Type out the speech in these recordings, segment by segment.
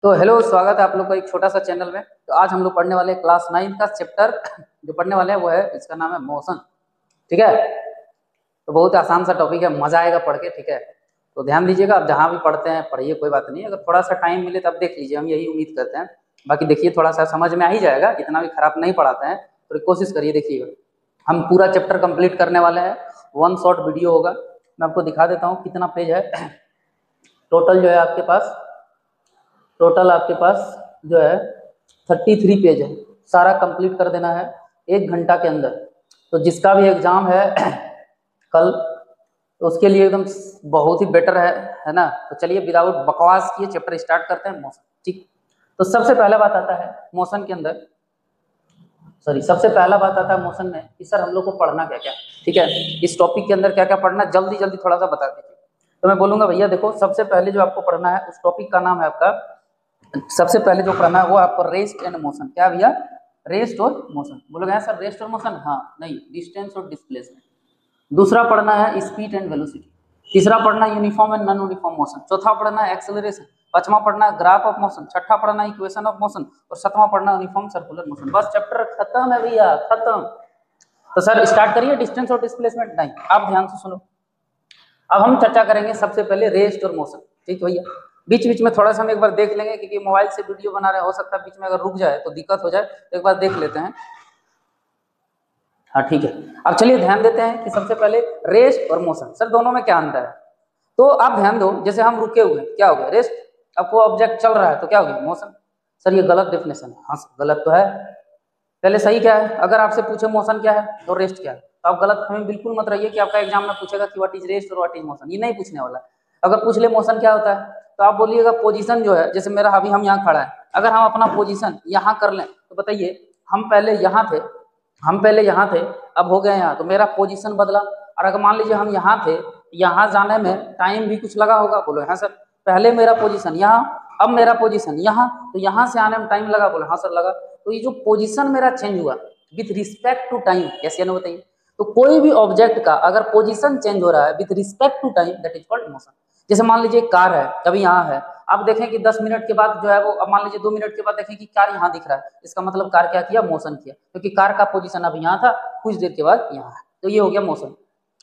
तो हेलो, स्वागत है आप लोग का एक छोटा सा चैनल में। तो आज हम लोग पढ़ने वाले क्लास 9 का चैप्टर जो पढ़ने वाले हैं वो है, इसका नाम है मोशन। ठीक है, तो बहुत आसान सा टॉपिक है, मजा आएगा पढ़ के। ठीक है, तो ध्यान दीजिएगा, आप जहाँ भी पढ़ते हैं पढ़िए, कोई बात नहीं। अगर थोड़ा सा टाइम मिले तब देख लीजिए, हम यही उम्मीद करते हैं। बाकी देखिए, थोड़ा सा समझ में आ ही जाएगा, इतना भी खराब नहीं पढ़ाते हैं, थोड़ी कोशिश करिए। देखिएगा, हम पूरा चैप्टर कंप्लीट करने वाले हैं। 1 शॉर्ट वीडियो होगा। मैं आपको दिखा देता हूँ कितना पेज है। टोटल जो है आपके पास जो है 33 पेज है। सारा कंप्लीट कर देना है 1 घंटा के अंदर। तो जिसका भी एग्जाम है कल, तो उसके लिए एकदम बहुत ही बेटर है ना। तो चलिए, विदाउट बकवास किए चैप्टर स्टार्ट करते हैं, मोशन। ठीक, तो सबसे पहला बात आता है मोशन के अंदर, सबसे पहला बात आता है मोशन में कि सर हम लोग को पढ़ना क्या क्या। ठीक है, इस टॉपिक के अंदर क्या क्या पढ़ना, जल्दी जल्दी थोड़ा सा बता दीजिए। तो मैं बोलूंगा भैया देखो, सबसे पहले जो आपको पढ़ना है उस टॉपिक का नाम है आपका, सबसे पहले जो पढ़ना है वो आपको रेस्ट एंड मोशन। क्या भैया? रेस्ट और मोशन। बोलोगे सर रेस्ट और मोशन? हाँ, नहीं, डिस्टेंस और डिस्प्लेसमेंट। दूसरा पढ़ना है स्पीड एंड वेलोसिटी। तीसरा पढ़ना है uniform and non uniform motion. चौथा पढ़ना है एक्सेलरेशन। पांचवा पढ़ना है ग्राफ ऑफ मोशन। छठा पढ़ना है इक्वेशन ऑफ मोशन। और सातवां पढ़ना है यूनिफॉर्म सर्कुलर मोशन। बस चैप्टर खत्म है भैया, खत्म। तो सर स्टार्ट करिए डिस्टेंस और डिस्प्लेसमेंट। नहीं, आप ध्यान से सुनो। अब हम चर्चा करेंगे सबसे पहले रेस्ट और मोशन। ठीक है भैया, बीच बीच में थोड़ा सा हम एक बार देख लेंगे, क्योंकि मोबाइल से वीडियो बना रहे, हो सकता है बीच में अगर रुक जाए तो दिक्कत हो जाए, तो एक बार देख लेते हैं। हाँ ठीक है, अब चलिए ध्यान देते हैं कि सबसे पहले रेस्ट और मोशन, सर दोनों में क्या अंतर है। तो आप ध्यान दो, जैसे हम रुके हुए, क्या हो गया? रेस्ट। अब कोई ऑब्जेक्ट चल रहा है तो क्या हो गया? मोशन। सर ये गलत डेफिनेशन है। हाँ सर, गलत तो है। पहले सही क्या है? अगर आपसे पूछे मोशन क्या है और रेस्ट क्या है, तो आप गलत हमें बिल्कुल मत रहिए कि आपका एग्जाम में पूछेगा कि व्हाट इज रेस्ट और व्हाट इज मोशन। ये नहीं पूछने वाला। अगर पूछ ले मोशन क्या होता है, तो आप बोलिएगा पोजीशन जो है, जैसे मेरा अभी हम यहाँ खड़ा है, अगर हम अपना पोजीशन यहाँ कर लें तो बताइए, हम पहले यहाँ थे, अब हो गए यहाँ, तो मेरा पोजीशन बदला। और अगर मान लीजिए हम यहाँ थे, यहाँ जाने में टाइम भी कुछ लगा होगा। बोलो हाँ सर। पहले मेरा पोजीशन यहाँ, अब मेरा पोजीशन यहाँ, तो यहाँ से आने में टाइम लगा। बोलो हाँ सर, लगा। तो ये जो पोजीशन मेरा चेंज हुआ विथ रिस्पेक्ट टू टाइम, कैसे ना बताइए। तो कोई भी ऑब्जेक्ट का अगर पोजीशन चेंज हो रहा है with respect to time, that is called motion. जैसे मान लीजिए कार है, अभी यहाँ है, आप देखें कि 10 मिनट के बाद जो है वो, अब मान लीजिए 2 मिनट के बाद देखें कि कार यहाँ दिख रहा है, इसका मतलब कार क्या किया? मोशन किया, क्योंकि कार का पोजीशन अब यहाँ था, कुछ देर के बाद यहाँ है, तो ये हो गया मोशन।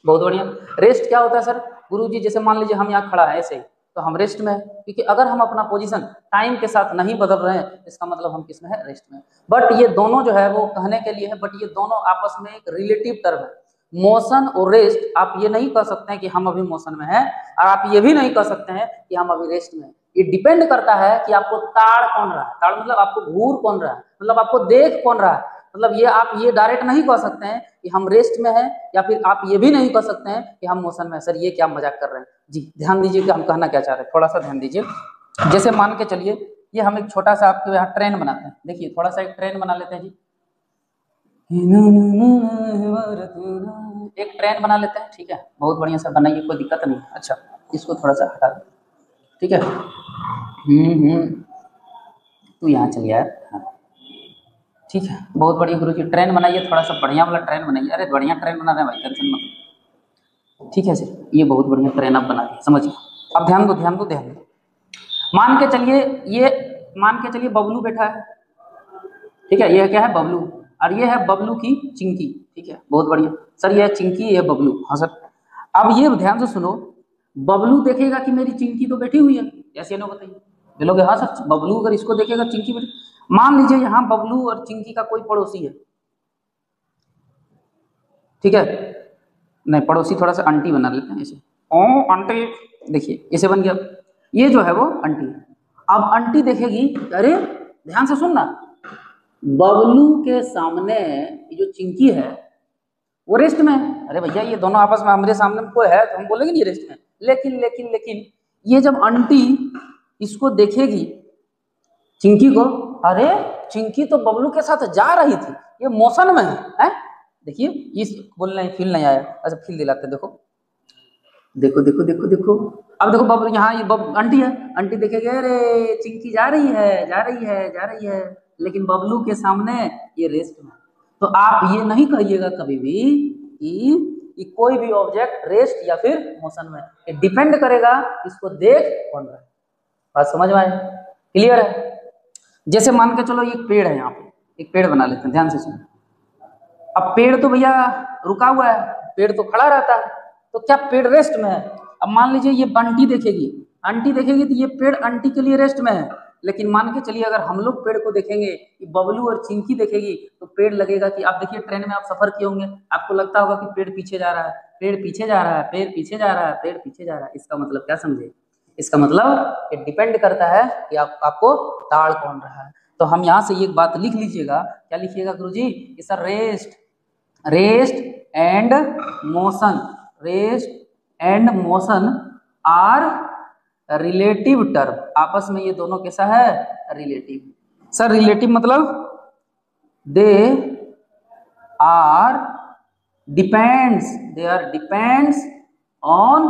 बहुत बढ़िया। रेस्ट क्या होता है सर? गुरुजी जैसे मान लीजिए हम यहाँ खड़ा है ऐसे ही, तो हम रेस्ट में है, क्योंकि अगर हम अपना पोजीशन टाइम के साथ नहीं बदल रहे हैं, इसका मतलब हम किस में है? रेस्ट में। बट ये दोनों जो है वो कहने के लिए है, बट ये दोनों आपस में एक रिलेटिव टर्म है। मोशन और रेस्ट, आप ये नहीं कह सकते हैं कि हम अभी मोशन में हैं, और आप ये भी नहीं कह सकते हैं कि हम अभी रेस्ट में हैं। ये डिपेंड करता है कि आपको ताड़ कौन रहा है। ताड़ मतलब आपको घूर कौन रहा है, मतलब आपको देख कौन रहा है। मतलब ये आप ये डायरेक्ट नहीं कह सकते हैं कि हम रेस्ट में हैं, या फिर आप ये भी नहीं कह सकते हैं कि हम मोशन में हैं। सर ये क्या मजाक कर रहे हैं जी? ध्यान दीजिए कि हम कहना क्या चाह रहे हैं, थोड़ा सा ध्यान दीजिए। जैसे मान के चलिए, ये हम एक छोटा सा आपके यहाँ ट्रेन बनाते हैं। देखिए थोड़ा सा एक ट्रेन बना लेते हैं जी, एक ट्रेन बना लेते हैं। ठीक है, बहुत बढ़िया सा बनाइए, कोई दिक्कत नहीं। अच्छा, इसको थोड़ा सा हटा दो। ठीक है, तू यहाँ चल यार। हाँ ठीक है, बहुत बढ़िया गुरुजी, ट्रेन बनाइए, थोड़ा सा बढ़िया वाला ट्रेन बनाइए। अरे बढ़िया ट्रेन बना रहे हैं भाई, टेंशन मत। ठीक है सर, ये बहुत बढ़िया ट्रेन आप बना दिए, समझिए। अब ध्यान दो, ध्यान दो, ध्यान दो। मान के चलिए बबलू बैठा है। ठीक है, ये क्या है? बबलू। और ये है बबलू की चिंकी। ठीक है, बहुत बढ़िया सर, ये है चिंकी, ये है बबलू। हाँ सर। अब ये ध्यान से सुनो, बबलू देखेगा कि मेरी चिंकी तो बैठी हुई है, ऐसे ना बताइए। बोलोगे हाँ सर, बबलू अगर इसको देखेगा चिंकी बैठी। मान लीजिए यहाँ बबलू और चिंकी का कोई पड़ोसी है। ठीक है, नहीं पड़ोसी, थोड़ा सा आंटी बना लेते हैं ऐसे। ओ आंटी, देखिए ऐसे बन गया। ये जो है वो आंटी है। अब आंटी देखेगी, अरे ध्यान से सुनना, बबलू के सामने ये जो चिंकी है वो रेस्ट में है। अरे भैया ये दोनों आपस में हमारे सामने में कोई है तो हम बोलेंगे नहीं रेस्ट में। लेकिन लेकिन लेकिन ये जब आंटी इसको देखेगी चिंकी को, अरे चिंकी तो बबलू के साथ जा रही थी, ये मोशन में है। देखिए इस बोलने फील नहीं आया, अच्छा फील दिलाते। देखो देखो देखो देखो देखो, अब देखो बबलू यहाँ, ये आंटी है, आंटी देखेगी अरे चिंकी जा रही है, जा रही है, जा रही है, लेकिन बबलू के सामने ये रेस्ट में। तो आप ये नहीं कहिएगा कभी भी कि कोई भी ऑब्जेक्ट रेस्ट या फिर मोशन में, ये डिपेंड करेगा इसको देख कौन रहा है। बात समझ में आए? क्लियर है? जैसे मान के चलो एक पेड़ है, यहाँ पे एक पेड़ बना लेते हैं, ध्यान से सुनो। अब पेड़ तो भैया रुका हुआ है, पेड़ तो खड़ा रहता है, तो क्या पेड़ रेस्ट में है? अब मान लीजिए ये बंटी देखेगी, आंटी देखेगी तो ये पेड़ आंटी के लिए रेस्ट में है। लेकिन मान के चलिए अगर हम लोग पेड़ को देखेंगे, बबलू और चिंकी देखेगी, तो पेड़ लगेगा कि आप देखिए ट्रेन में आप सफर किए होंगे, आपको लगता होगा कि पेड़ पीछे जा रहा है, पेड़ पीछे जा रहा है, पेड़ पीछे जा रहा है, पेड़ पीछे जा रहा है। इसका मतलब क्या समझे? इसका मतलब ये डिपेंड करता है कि आपको ताड़ कौन रहा है। तो हम यहाँ से एक बात लिख लीजिएगा, क्या लिखिएगा गुरुजी? कि sir rest and motion, rest and motion are relative term. आपस में ये दोनों कैसा है? रिलेटिव। सर रिलेटिव मतलब they are depends on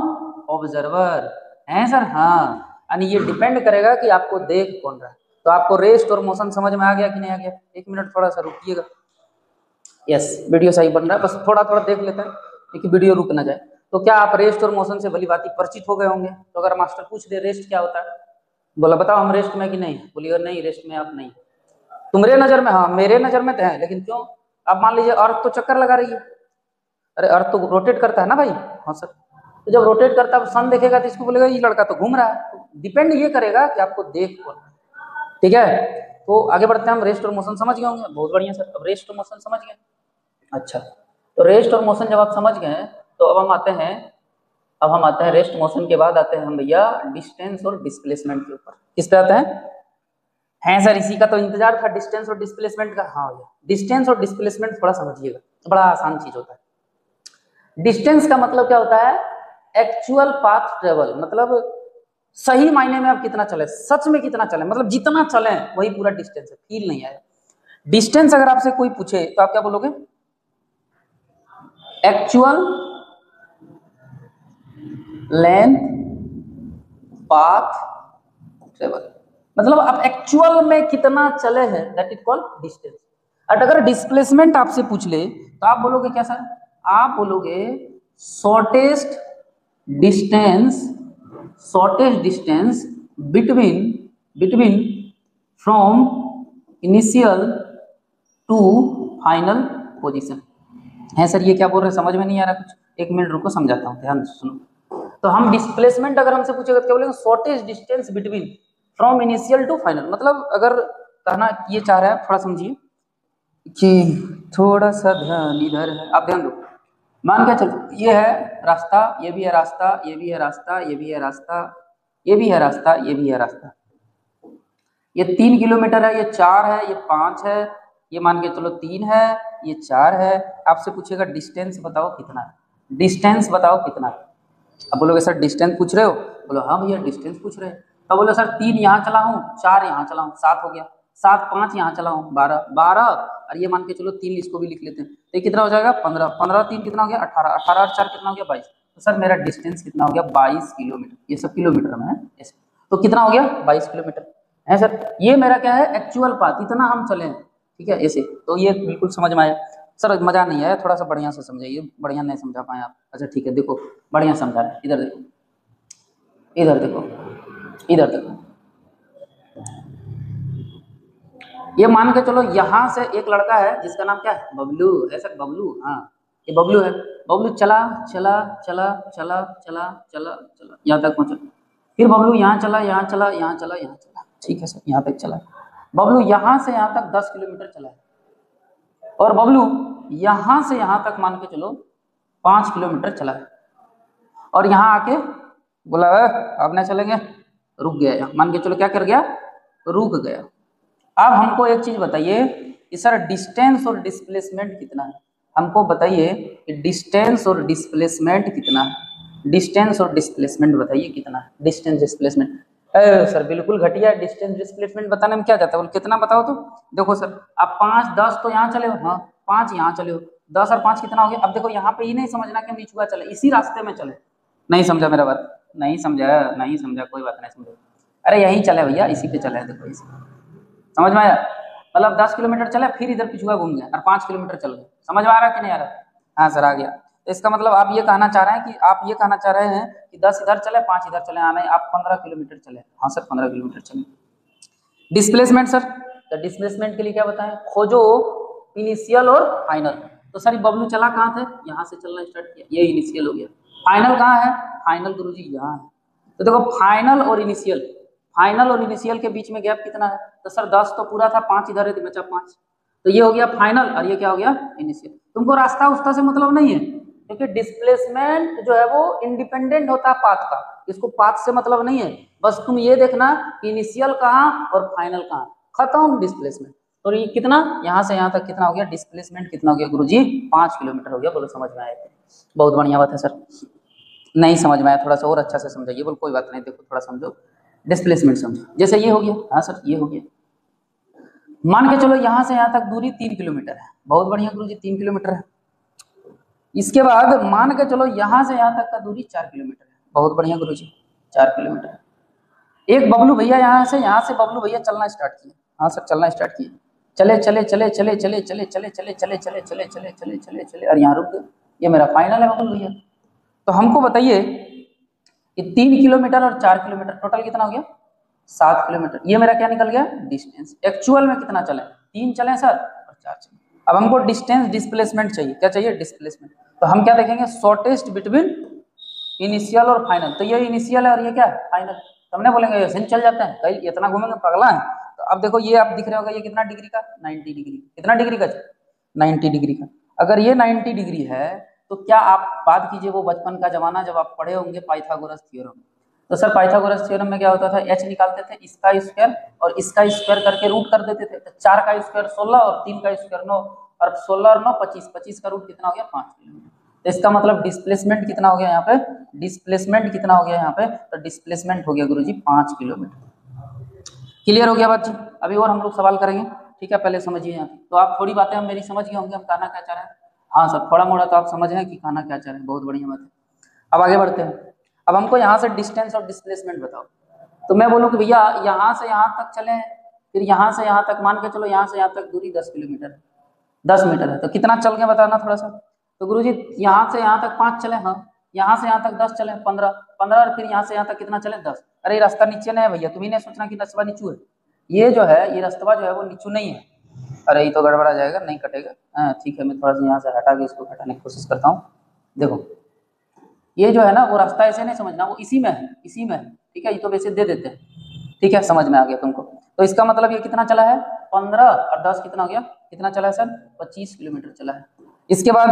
observer है सर। हाँ, यानी ये डिपेंड करेगा कि आपको देख कौन रहा है। तो आपको रेस्ट और मोशन समझ में आ गया कि नहीं आ गया? एक मिनट थोड़ा सा रुकिएगा। यस, वीडियो सही बन रहा है, बस थोड़ा थोड़ा देख लेते हैं क्योंकि वीडियो रुक ना जाए। तो क्या आप रेस्ट और मोशन से भली भांति परिचित हो गए होंगे? तो अगर मास्टर पूछ दे रेस्ट क्या होता है, बोला बताओ हम रेस्ट में कि नहीं, बोलिए नहीं रेस्ट में आप नहीं। तुम्हारे नजर में, हाँ मेरे नजर में तो है, लेकिन क्यों? अब मान लीजिए अर्थ तो चक्कर लगा रही है, अरे अर्थ तो रोटेट करता है ना भाई। हाँ सर, तो जब रोटेट करता है सन देखेगा तो इसको बोलेगा ये लड़का तो घूम रहा है। तो डिपेंड ये करेगा कि आपको देख कौन। ठीक है, तो आगे बढ़ते हैं। हम रेस्ट और मोशन समझ गए होंगे, बहुत बढ़िया सर। अब रेस्ट और मोशन समझ गए, अच्छा। तो रेस्ट और मोशन जब आप समझ गए तो अब हम आते हैं रेस्ट मोशन के बाद आते हैं हम भैया डिस्टेंस और डिस्प्लेसमेंट के ऊपर। किस पे आते हैं सर? इसी का तो इंतजार था, डिस्टेंस और डिस्प्लेसमेंट का। हाँ भैया, डिस्टेंस और डिस्प्लेसमेंट थोड़ा समझिएगा, बड़ा आसान चीज होता है। डिस्टेंस का मतलब क्या होता है? एक्चुअल पाथ ट्रेवल, मतलब सही मायने में आप कितना चले, सच में कितना चले, मतलब जितना चले वही पूरा डिस्टेंस है, फील नहीं आया। डिस्टेंस अगर आपसे कोई पूछे तो आप क्या बोलोगे? एक्चुअल लेंथ पाथ ट्रेवल, मतलब आप एक्चुअल में कितना चले हैं, दैट इज कॉल्ड डिस्टेंस। और अगर डिस्प्लेसमेंट आपसे पूछ ले तो आप बोलोगे क्या सर? आप बोलोगे shortest distance between from initial to final position. है सर ये क्या बोल रहे हैं, समझ में नहीं आ रहा कुछ? एक मिनट रुको, समझाता हूँ, ध्यान से सुनो। तो हम डिस्प्लेसमेंट अगर हमसे पूछेगा तो क्या बोलेंगे? Shortest distance between from initial to final. मतलब अगर कहना ये चाह रहा है, थोड़ा समझिए कि थोड़ा सा ध्यान इधर है, आप ध्यान दो। मान के चलो ये है रास्ता, ये भी है रास्ता, ये भी है रास्ता, ये भी है रास्ता, ये भी है रास्ता, ये भी है रास्ता। ये 3 किलोमीटर है, ये 4 है, ये 5 है, ये मान के चलो 3 है, ये 4 है। आपसे पूछेगा डिस्टेंस बताओ कितना है, डिस्टेंस बताओ कितना है। अब बोलोगे सर डिस्टेंस पूछ रहे हो? बोलो हाँ भैया डिस्टेंस पूछ रहे हैं। तो बोलो सर 3 यहाँ चला हूँ, 4 यहाँ चला हूँ, 7 हो गया, 7 5 यहाँ चला हूँ, 12 और ये मान के चलो 3 इसको भी लिख लेते हैं, तो ये कितना हो जाएगा? 15 15 3 कितना हो गया? 18 18 और 4 कितना हो गया? 22। तो सर मेरा डिस्टेंस कितना हो गया? 22 किलोमीटर। ये सब किलोमीटर में है, तो कितना हो गया? 22 किलोमीटर है सर। ये मेरा क्या है? एक्चुअल पाथ, इतना हम चले हैं। ठीक है, ऐसे तो ये बिल्कुल समझ में आया। सर मजा नहीं आया, थोड़ा सा बढ़िया से समझाइए, बढ़िया नहीं समझा पाए आप। अच्छा ठीक है, देखो बढ़िया समझा है, इधर देखो, इधर देखो, इधर देखो। ये मान के चलो यहाँ से एक लड़का है जिसका नाम क्या है? बबलू है सर, बबलू। हाँ ये बबलू है। बबलू चला चला चला चला चला चला चला यहाँ तक पहुँचा, फिर बबलू यहाँ चला, यहाँ चला, यहाँ चला, यहाँ चला। ठीक है सर, यहाँ तक चला। बबलू यहाँ से यहाँ तक 10 किलोमीटर चला है, और बबलू यहाँ से यहाँ तक मान के चलो 5 किलोमीटर चला है, और यहाँ आके बोला अब नहीं चलेंगे, रुक गया। यहाँ मान के चलो क्या कर गया? रुक गया। अब हमको एक चीज बताइए कि सर डिस्टेंस और डिस्प्लेसमेंट कितना है? हमको बताइए कि डिस्टेंस और डिस्प्लेसमेंट कितना है? डिस्टेंस और डिस्प्लेसमेंट बताइए कितना है? डिस्टेंस डिस्प्लेसमेंट सर बिल्कुल घटिया। डिस्टेंस डिस्प्लेसमेंट बताने में क्या जाता है? बोल कितना बताओ तो। देखो सर आप 5 10 तो यहाँ चले हो, हाँ 5 यहाँ चले हो, 10 और 5 कितना हो गया? अब देखो यहाँ पे ये नहीं समझना कि हम निचुआ चले, इसी रास्ते में चले। नहीं समझा मेरा बात? नहीं समझा, नहीं समझा, कोई बात नहीं समझा। अरे यही चले भैया, इसी पे चले, देखो इसी समझ में आया? मतलब 10 किलोमीटर चले, फिर इधर पिछुआ घूम गए और 5 किलोमीटर चल गए। समझ में आ रहा है कि नहीं आ रहा? हाँ सर आ गया। तो इसका मतलब आप ये कहना चाह रहे हैं कि 10 इधर चले 5 इधर चले, हाँ नहीं आप 15 किलोमीटर चले। हाँ सर 15 किलोमीटर चले। डिस्प्लेसमेंट सर, तो डिस्प्लेसमेंट के लिए क्या बताएं, खोजो इनिशियल और फाइनल। तो सर बबलू चला कहाँ थे, यहाँ से चलना स्टार्ट किया, ये इनिशियल हो गया। फाइनल कहाँ है, फाइनल गुरुजी यहाँ है। तो देखो फाइनल और इनिशियल, फाइनल और इनिशियल के बीच में गैप कितना है, तो सर 10 तो पूरा था, 5 इधर है तो बचा 5। तो ये हो गया फाइनल और ये क्या हो गया, इनिशियल। तुमको रास्ता उस्ता से मतलब नहीं है, क्योंकि डिस्प्लेसमेंट जो है वो इंडिपेंडेंट होता है पाथ का, इसको पाथ से मतलब नहीं है। बस तुम ये देखना इनिशियल कहाँ और फाइनल कहाँ, खत्म डिस्प्लेसमेंट। तो ये कितना, यहाँ से यहाँ तक कितना हो गया डिस्प्लेसमेंट, कितना हो गया गुरुजी, 5 किलोमीटर हो गया। बोलो समझ में आया, बहुत बढ़िया बात है सर। नहीं समझ में आया, थोड़ा सा और अच्छा से समझाइए। बोलो कोई बात नहीं, देखो थोड़ा समझो, डिस्प्लेसमेंट समझो। जैसे ये हो गया, हाँ सर ये हो गया, मान के चलो यहाँ से यहाँ तक दूरी 3 किलोमीटर है, बहुत बढ़िया गुरुजी 3 किलोमीटर है। इसके बाद मान के चलो यहाँ से यहाँ तक का दूरी 4 किलोमीटर है, बहुत बढ़िया गुरुजी 4 किलोमीटर है। एक बबलू भैया यहाँ से बबलू भैया चलना स्टार्ट किए, हाँ सर चलना स्टार्ट किए, चले चले चले चले चले चले चले चले चले चले चले चले चले चले चले और यहाँ रुक गए। ये मेरा फाइनल है बबलू भैया। तो हमको बताइए कि 3 किलोमीटर और 4 किलोमीटर टोटल कितना हो गया, 7 किलोमीटर। ये मेरा क्या निकल गया डिस्टेंस। एक्चुअल में कितना चले, 3 चले सर और 4 चले। अब हमको डिस्टेंस डिस्प्लेसमेंट चाहिए, क्या चाहिए डिस्प्लेसमेंट। तो हम क्या देखेंगे, शॉर्टेस्ट बिटवीन इनिशियल और फाइनल। तो ये इनिशियल है और ये क्या है फाइनल। तो हमने बोलेंगे ऐसे चल जाते हैं, कहीं इतना घूमेंगे पगला है। तो अब देखो ये आप दिख रहे होगा, ये कितना डिग्री का, 90 डिग्री। कितना डिग्री का, 90 डिग्री का। अगर ये 90 डिग्री है तो क्या आप बात कीजिए वो बचपन का जमाना जब आप पढ़े होंगे पाइथागोरस थ्योरम। तो सर पाइथागोरस थ्योरम में क्या होता था, एच निकालते थे, इसका स्क्वायर और इसका स्क्वायर करके रूट कर देते थे। तो 4 का स्क्वायर 16 और 3 का स्क्वायर 9 और 16 और 9 25, 25 का रूट कितना हो गया 5 किलोमीटर। तो इसका मतलब डिस्प्लेसमेंट कितना हो गया यहाँ पे, डिस्प्लेसमेंट कितना हो गया यहाँ पे, तो डिस्प्लेसमेंट हो गया गुरुजी 5 किलोमीटर। क्लियर हो गया बात जी। अभी और हम लोग सवाल करेंगे, ठीक है, पहले समझिए यहाँ। तो आप थोड़ी बातें हम मेरी समझ गए होंगे, हम कहना क्या चाह रहे हैं। हाँ सर थोड़ा मोड़ा तो आप समझ हैं कि कहना क्या चाह रहे हैं, बहुत बढ़िया बात है। अब आगे बढ़ते हैं। अब हमको यहाँ से डिस्टेंस और डिस्प्लेसमेंट बताओ। तो मैं बोलूँ कि भैया यहाँ से यहाँ तक चले, फिर यहाँ से यहाँ तक, मान के चलो यहाँ से यहाँ तक दूरी 10 किलोमीटर, 10 मीटर है। तो कितना चल गए बताना थोड़ा सा। तो गुरुजी यहाँ से यहाँ तक 5 चले, हाँ यहाँ से यहाँ तक 10 चले, 15 15 और फिर यहाँ से यहाँ तक कितना चले 10। अरे ये रास्ता नीचे नहीं है भैया, तुम्ही नहीं सोचना कि रास्ता नीचू है। ये जो है ये रास्ता जो है वो नीचू नहीं है। अरे ये तो गड़बड़ा जाएगा, नहीं कटेगा। हाँ ठीक है, मैं थोड़ा सा यहाँ से हटा के इसको हटाने की कोशिश करता हूँ। देखो ये जो है ना वो रास्ता ऐसे नहीं समझना, वो इसी में है, इसी में है, ठीक है। ये तो वैसे दे देते हैं, ठीक है, समझ में आ गया तुमको। तो इसका मतलब ये कितना चला है 15 और 10 कितना हो गया, कितना चला है सर 25 किलोमीटर चला है। इसके बाद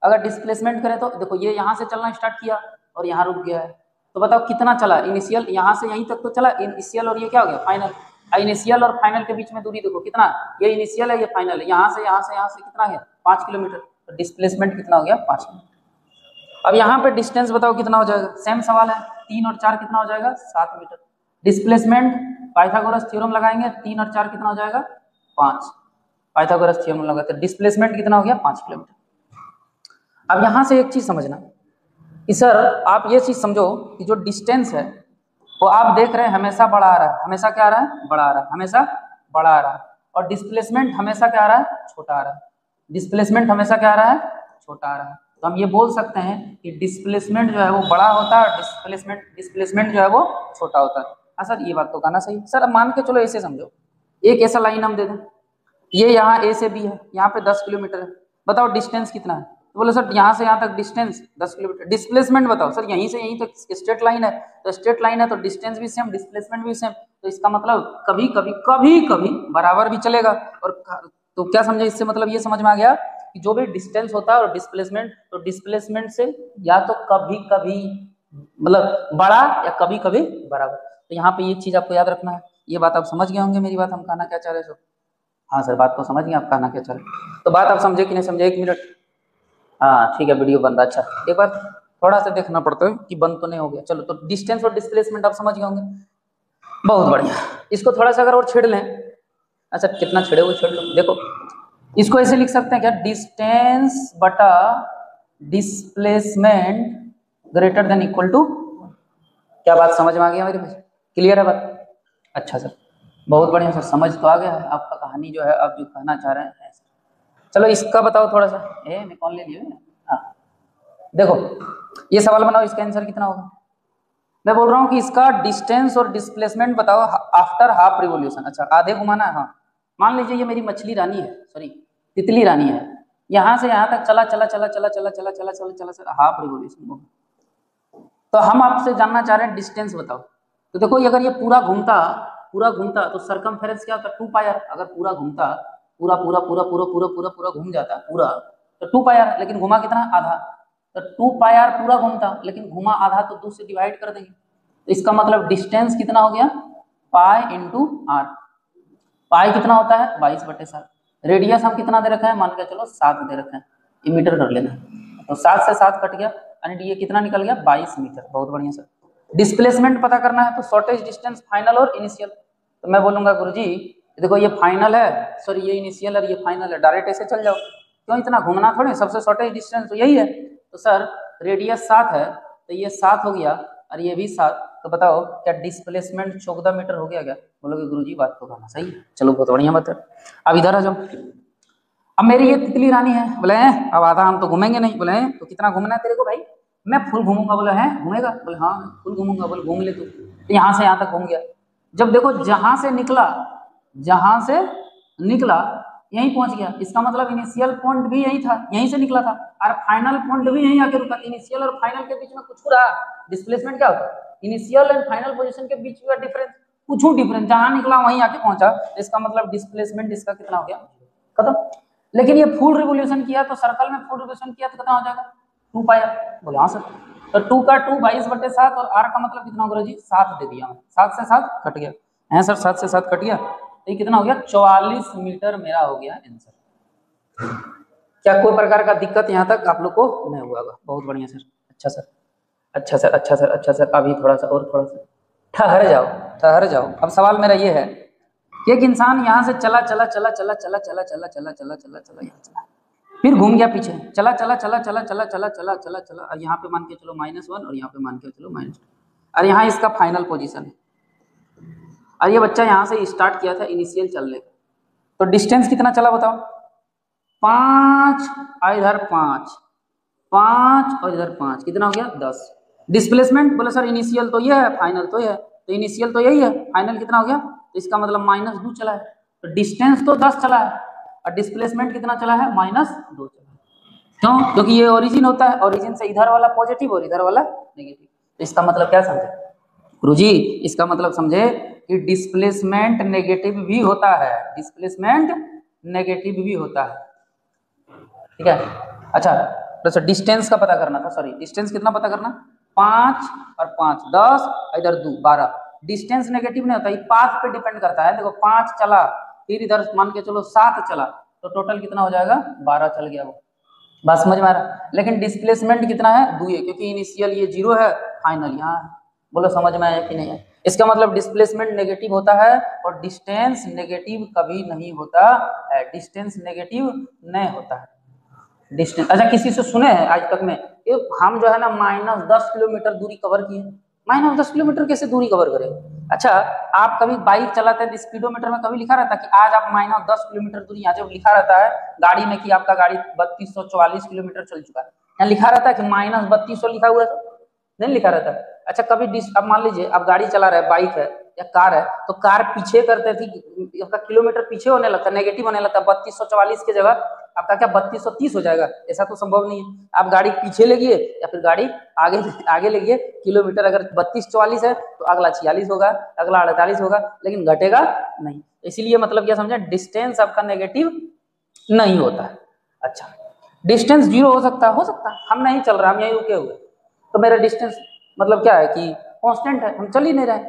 अगर डिस्प्लेसमेंट करें तो देखो ये यहाँ से चलना स्टार्ट किया और यहाँ रुक गया है। तो बताओ कितना चला, इनिशियल यहाँ से यहीं तक तो चला, इनिशियल और ये क्या हो गया फाइनल। इनिशियल और फाइनल के बीच में दूरी देखो कितना, ये इनिशियल है ये फाइनल है, यहाँ से कितना है 5 किलोमीटर। तो डिस्प्लेसमेंट कितना हो गया 5 किलोमीटर। अब यहाँ पे डिस्टेंस बताओ कितना हो जाएगा, सेम सवाल है, 3 और 4 कितना हो जाएगा 7 मीटर। डिस्प्लेसमेंट पाइथागोरस थ्योरम लगाएंगे, 3 और 4 कितना हो जाएगा 5। पाइथागोरस थ्योरम लगाते डिस्प्लेसमेंट कितना हो गया 5 किलोमीटर। अब यहाँ से एक चीज समझना कि सर आप ये चीज समझो कि जो डिस्टेंस है वो आप देख रहे हैं हमेशा बड़ा आ रहा है, हमेशा क्या आ रहा है बड़ा आ रहा है, हमेशा बड़ा आ रहा है। और डिस्प्लेसमेंट हमेशा क्या आ रहा है छोटा आ रहा है, डिस्प्लेसमेंट हमेशा क्या आ रहा है छोटा आ रहा है। तो हम ये बोल सकते हैं कि डिस्प्लेसमेंट जो है वो बड़ा होता है और डिस्प्लेसमेंट जो है वो छोटा होता है। हाँ सर ये बात तो कहना सही। सर अब मान के चलो ऐसे समझो, एक ऐसा लाइन हम दे दें, ये यहाँ ए से बी है, यहाँ पे 10 किलोमीटर है, बताओ डिस्टेंस कितना है। तो बोले सर यहाँ से यहाँ तक डिस्टेंस 10 किलोमीटर। डिस्प्लेसमेंट बताओ सर, यहीं से यहीं तक स्ट्रेट लाइन है, तो स्ट्रेट लाइन है तो डिस्टेंस भी सेम डिस्प्लेसमेंट भी सेम। तो इसका मतलब कभी कभी बराबर भी चलेगा। और तो क्या समझे इससे, मतलब ये समझ में आ गया कि जो भी डिस्टेंस होता है और डिस्प्लेसमेंट, तो डिस्प्लेसमेंट से या तो कभी कभी मतलब बड़ा या कभी कभी बराबर। तो यहाँ पे ये चीज आपको याद रखना है। ये बात आप समझ गए होंगे मेरी बात, हम कहना क्या चाह रहे हैं। हाँ सर बात तो समझ गए आप कहना क्या चाह रहे। तो बात आप समझे कि नहीं समझे, 1 मिनट। हाँ ठीक है वीडियो बन रहा, अच्छा एक बार थोड़ा सा देखना पड़ता है कि बंद तो नहीं हो गया। चलो तो डिस्टेंस और डिस्प्लेसमेंट आप समझ गए होंगे, बहुत बढ़िया। इसको थोड़ा सा अगर और छेड़ लें, अच्छा कितना छेड़े वो छेड़ लो। देखो इसको ऐसे लिख सकते हैं क्या, डिस्टेंस बटा displacement greater than equal to. क्या बात समझ में आ गया मेरे में, क्लियर है बात। अच्छा सर बहुत बढ़िया सर, समझ तो आ गया है आपका कहानी जो है आप जो कहना चाह रहे हैं। चलो इसका बताओ थोड़ा सा, मैं कौन ले लिया। हाँ देखो ये सवाल बनाओ, इसका आंसर कितना होगा। मैं बोल रहा हूँ कि इसका डिस्टेंस और डिस्प्लेसमेंट बताओ आफ्टर हाफ रिवोल्यूशन। अच्छा आधे घुमाना है, हाँ। मान लीजिए ये मेरी मछली रानी है, सॉरी तितली रानी है, यहाँ से यहाँ तक चला चला चला चला चला चला चला चला चला चला हाफ रिवोल्यूशन। तो हम आपसे जानना चाह रहे हैं डिस्टेंस बताओ। तो देखो अगर ये पूरा घूमता तो सरकमफेरेंस क्या होता है 2πr। अगर पूरा घूमता पूरा पूरा पूरा पूरा पूरा पूरा पूरा घूम जाता पूरा तो 2πr, लेकिन घुमा कितना आधा। तो 2πr पूरा घूमता लेकिन घुमा आधा, तो 2 से डिवाइड कर देंगे। तो इसका मतलब डिस्टेंस कितना हो गया पाई इंटू आर। पाई कितना होता है 22/7। रेडियस हम कितना दे रखे हैं, मान के चलो 7 दे रखे हैं, ये मीटर कर लेना। तो 7 से 7 कट गया, यानी ये कितना निकल गया 22 मीटर। बहुत बढ़िया सर। डिस्प्लेसमेंट पता करना है तो शॉर्टेज डिस्टेंस फाइनल और इनिशियल। तो मैं बोलूंगा गुरुजी देखो ये फाइनल है, सॉरी ये इनिशियल और ये फाइनल है, डायरेक्ट ऐसे चल जाओ, क्यों इतना घूमना थोड़े, सबसे शॉर्टेज डिस्टेंस तो यही है। तो सर रेडियस 7 है तो ये 7 हो गया और ये भी 7, तो बताओ क्या डिस्प्लेसमेंट 14 मीटर हो गया क्या? बोलोगे गुरुजी बात तो कहना सही है। चलो बहुत बढ़िया बात है। अब इधर आ जाओ। अब मेरी ये तितली रानी है, बोले अब आधा हम तो घूमेंगे नहीं। बोले तो कितना घूमना है तेरे को भाई? मैं फुल घूमूंगा। बोले हैं घूमेगा? बोले हाँ फुल घूमूंगा। बोले घूम ले तू। तो यहाँ से यहाँ तक घूम गया। जब देखो जहां से निकला यहीं पहुंच गया, इसका मतलब इनिशियल पॉइंट भी यही था, यहीं से निकला था, और फाइनल पॉइंट भी यहीं आके रुका। इनिशियल और फाइनल के बीच में कुछ रहा, डिस्प्लेसमेंट क्या होता है? इनिशियल एंड फाइनल पोजीशन के बीच का डिफरेंस, कुछ डिफरेंस, जहां निकला वहीं आके पहुंचा, इसका मतलब डिस्प्लेसमेंट इसका कितना हो गया खत्म। लेकिन ये फुल रिवोल्यूशन किया तो सर्कल में फुल रिवोल्यूशन किया तो कितना हो जाएगा 2πr। बोले हाँ सर। तो 2 का 2 22/7 और r का मतलब कितना होगा जी 7 दे दिया, 7 से 7 कट गया है सर, 7 से 7 कट गया तो ये कितना हो गया 44 मीटर मेरा हो गया आंसर। क्या कोई प्रकार का दिक्कत यहाँ तक आप लोग को नहीं हुआ? बहुत बढ़िया सर। अच्छा सर, अच्छा सर, अच्छा सर, अच्छा सर। अभी थोड़ा सा और, थोड़ा सा ठहर जाओ, ठहर जाओ। अब सवाल मेरा ये है कि एक इंसान यहाँ से चला चला चला चला चला चला चला चला चला चला चला यहाँ चला, फिर घूम गया पीछे, चला चला चला चला चला चला चला चला चला, और यहाँ पे मान के चलो -1 और यहाँ पे मान के चलो -2, और यहाँ इसका फाइनल पोजीशन है। और ये बच्चा यहाँ से स्टार्ट किया था इनिशियल चलने, तो डिस्टेंस कितना चला बताओ? 5 और इधर 5, 5 और इधर 5, कितना हो गया 10। डिस्प्लेसमेंट बोले सर इनिशियल तो ये है, फाइनल तो ये है, तो इनिशियल तो यही है, फाइनल कितना हो गया? तो इसका मतलब -2 चला है। तो डिस्टेंस तो 10 चला है और डिस्प्लेसमेंट कितना चला है -2 चला है। क्यों? क्योंकि ये ओरिजिन होता है, ओरिजिन से इधर वाला पॉजिटिव और इधर वाला नेगेटिव। तो इसका मतलब क्या समझे गुरुजी? इसका मतलब समझे कि डिस्प्लेसमेंट नेगेटिव भी होता है, डिस्प्लेसमेंट नेगेटिव भी होता है, ठीक है। अच्छा तो डिस्टेंस का पता करना था, सॉरी डिस्टेंस कितना पता करना? 5 और 5 10, इधर 2 12। डिस्टेंस नेगेटिव नहीं होता, ये पाथ पे डिपेंड करता है। देखो 5 चला, फिर इधर मान के चलो 7 चला, तो टोटल कितना हो जाएगा 12 चल गया वो। बात समझ में आ रहा? लेकिन डिस्प्लेसमेंट कितना है 2 है, क्योंकि इनिशियल ये 0 है, फाइनल यहाँ है। बोलो समझ में आया कि नहीं है? इसका मतलब डिस्प्लेसमेंट नेगेटिव होता है और डिस्टेंस नेगेटिव कभी नहीं होता है, डिस्टेंस नेगेटिव नहीं होता है डिस्टेंस। अच्छा किसी से सुने हैं आज तक में ये हम जो है ना -10 किलोमीटर दूरी कवर किए? -10 किलोमीटर कैसे दूरी कवर करें? अच्छा आप कभी बाइक चलाते हैं स्पीडोमीटर में कभी लिखा रहता है कि आज आप -10 किलोमीटर दूरी, यहाँ जब लिखा रहता है गाड़ी में कि आपका गाड़ी 3244 किलोमीटर चल चुका है, यहाँ लिखा रहता है कि -3200 लिखा हुआ है, तो नहीं लिखा रहता है। अच्छा कभी अब मान लीजिए आप गाड़ी चला रहे हैं, बाइक है या कार है, तो कार पीछे करते थी, आपका किलोमीटर पीछे होने लगता है, नेगेटिव होने लगता है, 3244 की जगह आपका क्या 3230 हो जाएगा? ऐसा तो संभव नहीं है। आप गाड़ी पीछे लेगिए या फिर गाड़ी आगे आगे लेगिए, किलोमीटर अगर 3244 है तो अगला 46 होगा, अगला 48 होगा, लेकिन घटेगा नहीं। इसीलिए मतलब क्या समझे, डिस्टेंस आपका नेगेटिव नहीं होता है। अच्छा डिस्टेंस 0 हो सकता है, हम नहीं चल रहा, हम यहीं रुके हुए, तो मेरा डिस्टेंस मतलब क्या है कि कांस्टेंट है, हम चल ही नहीं रहे,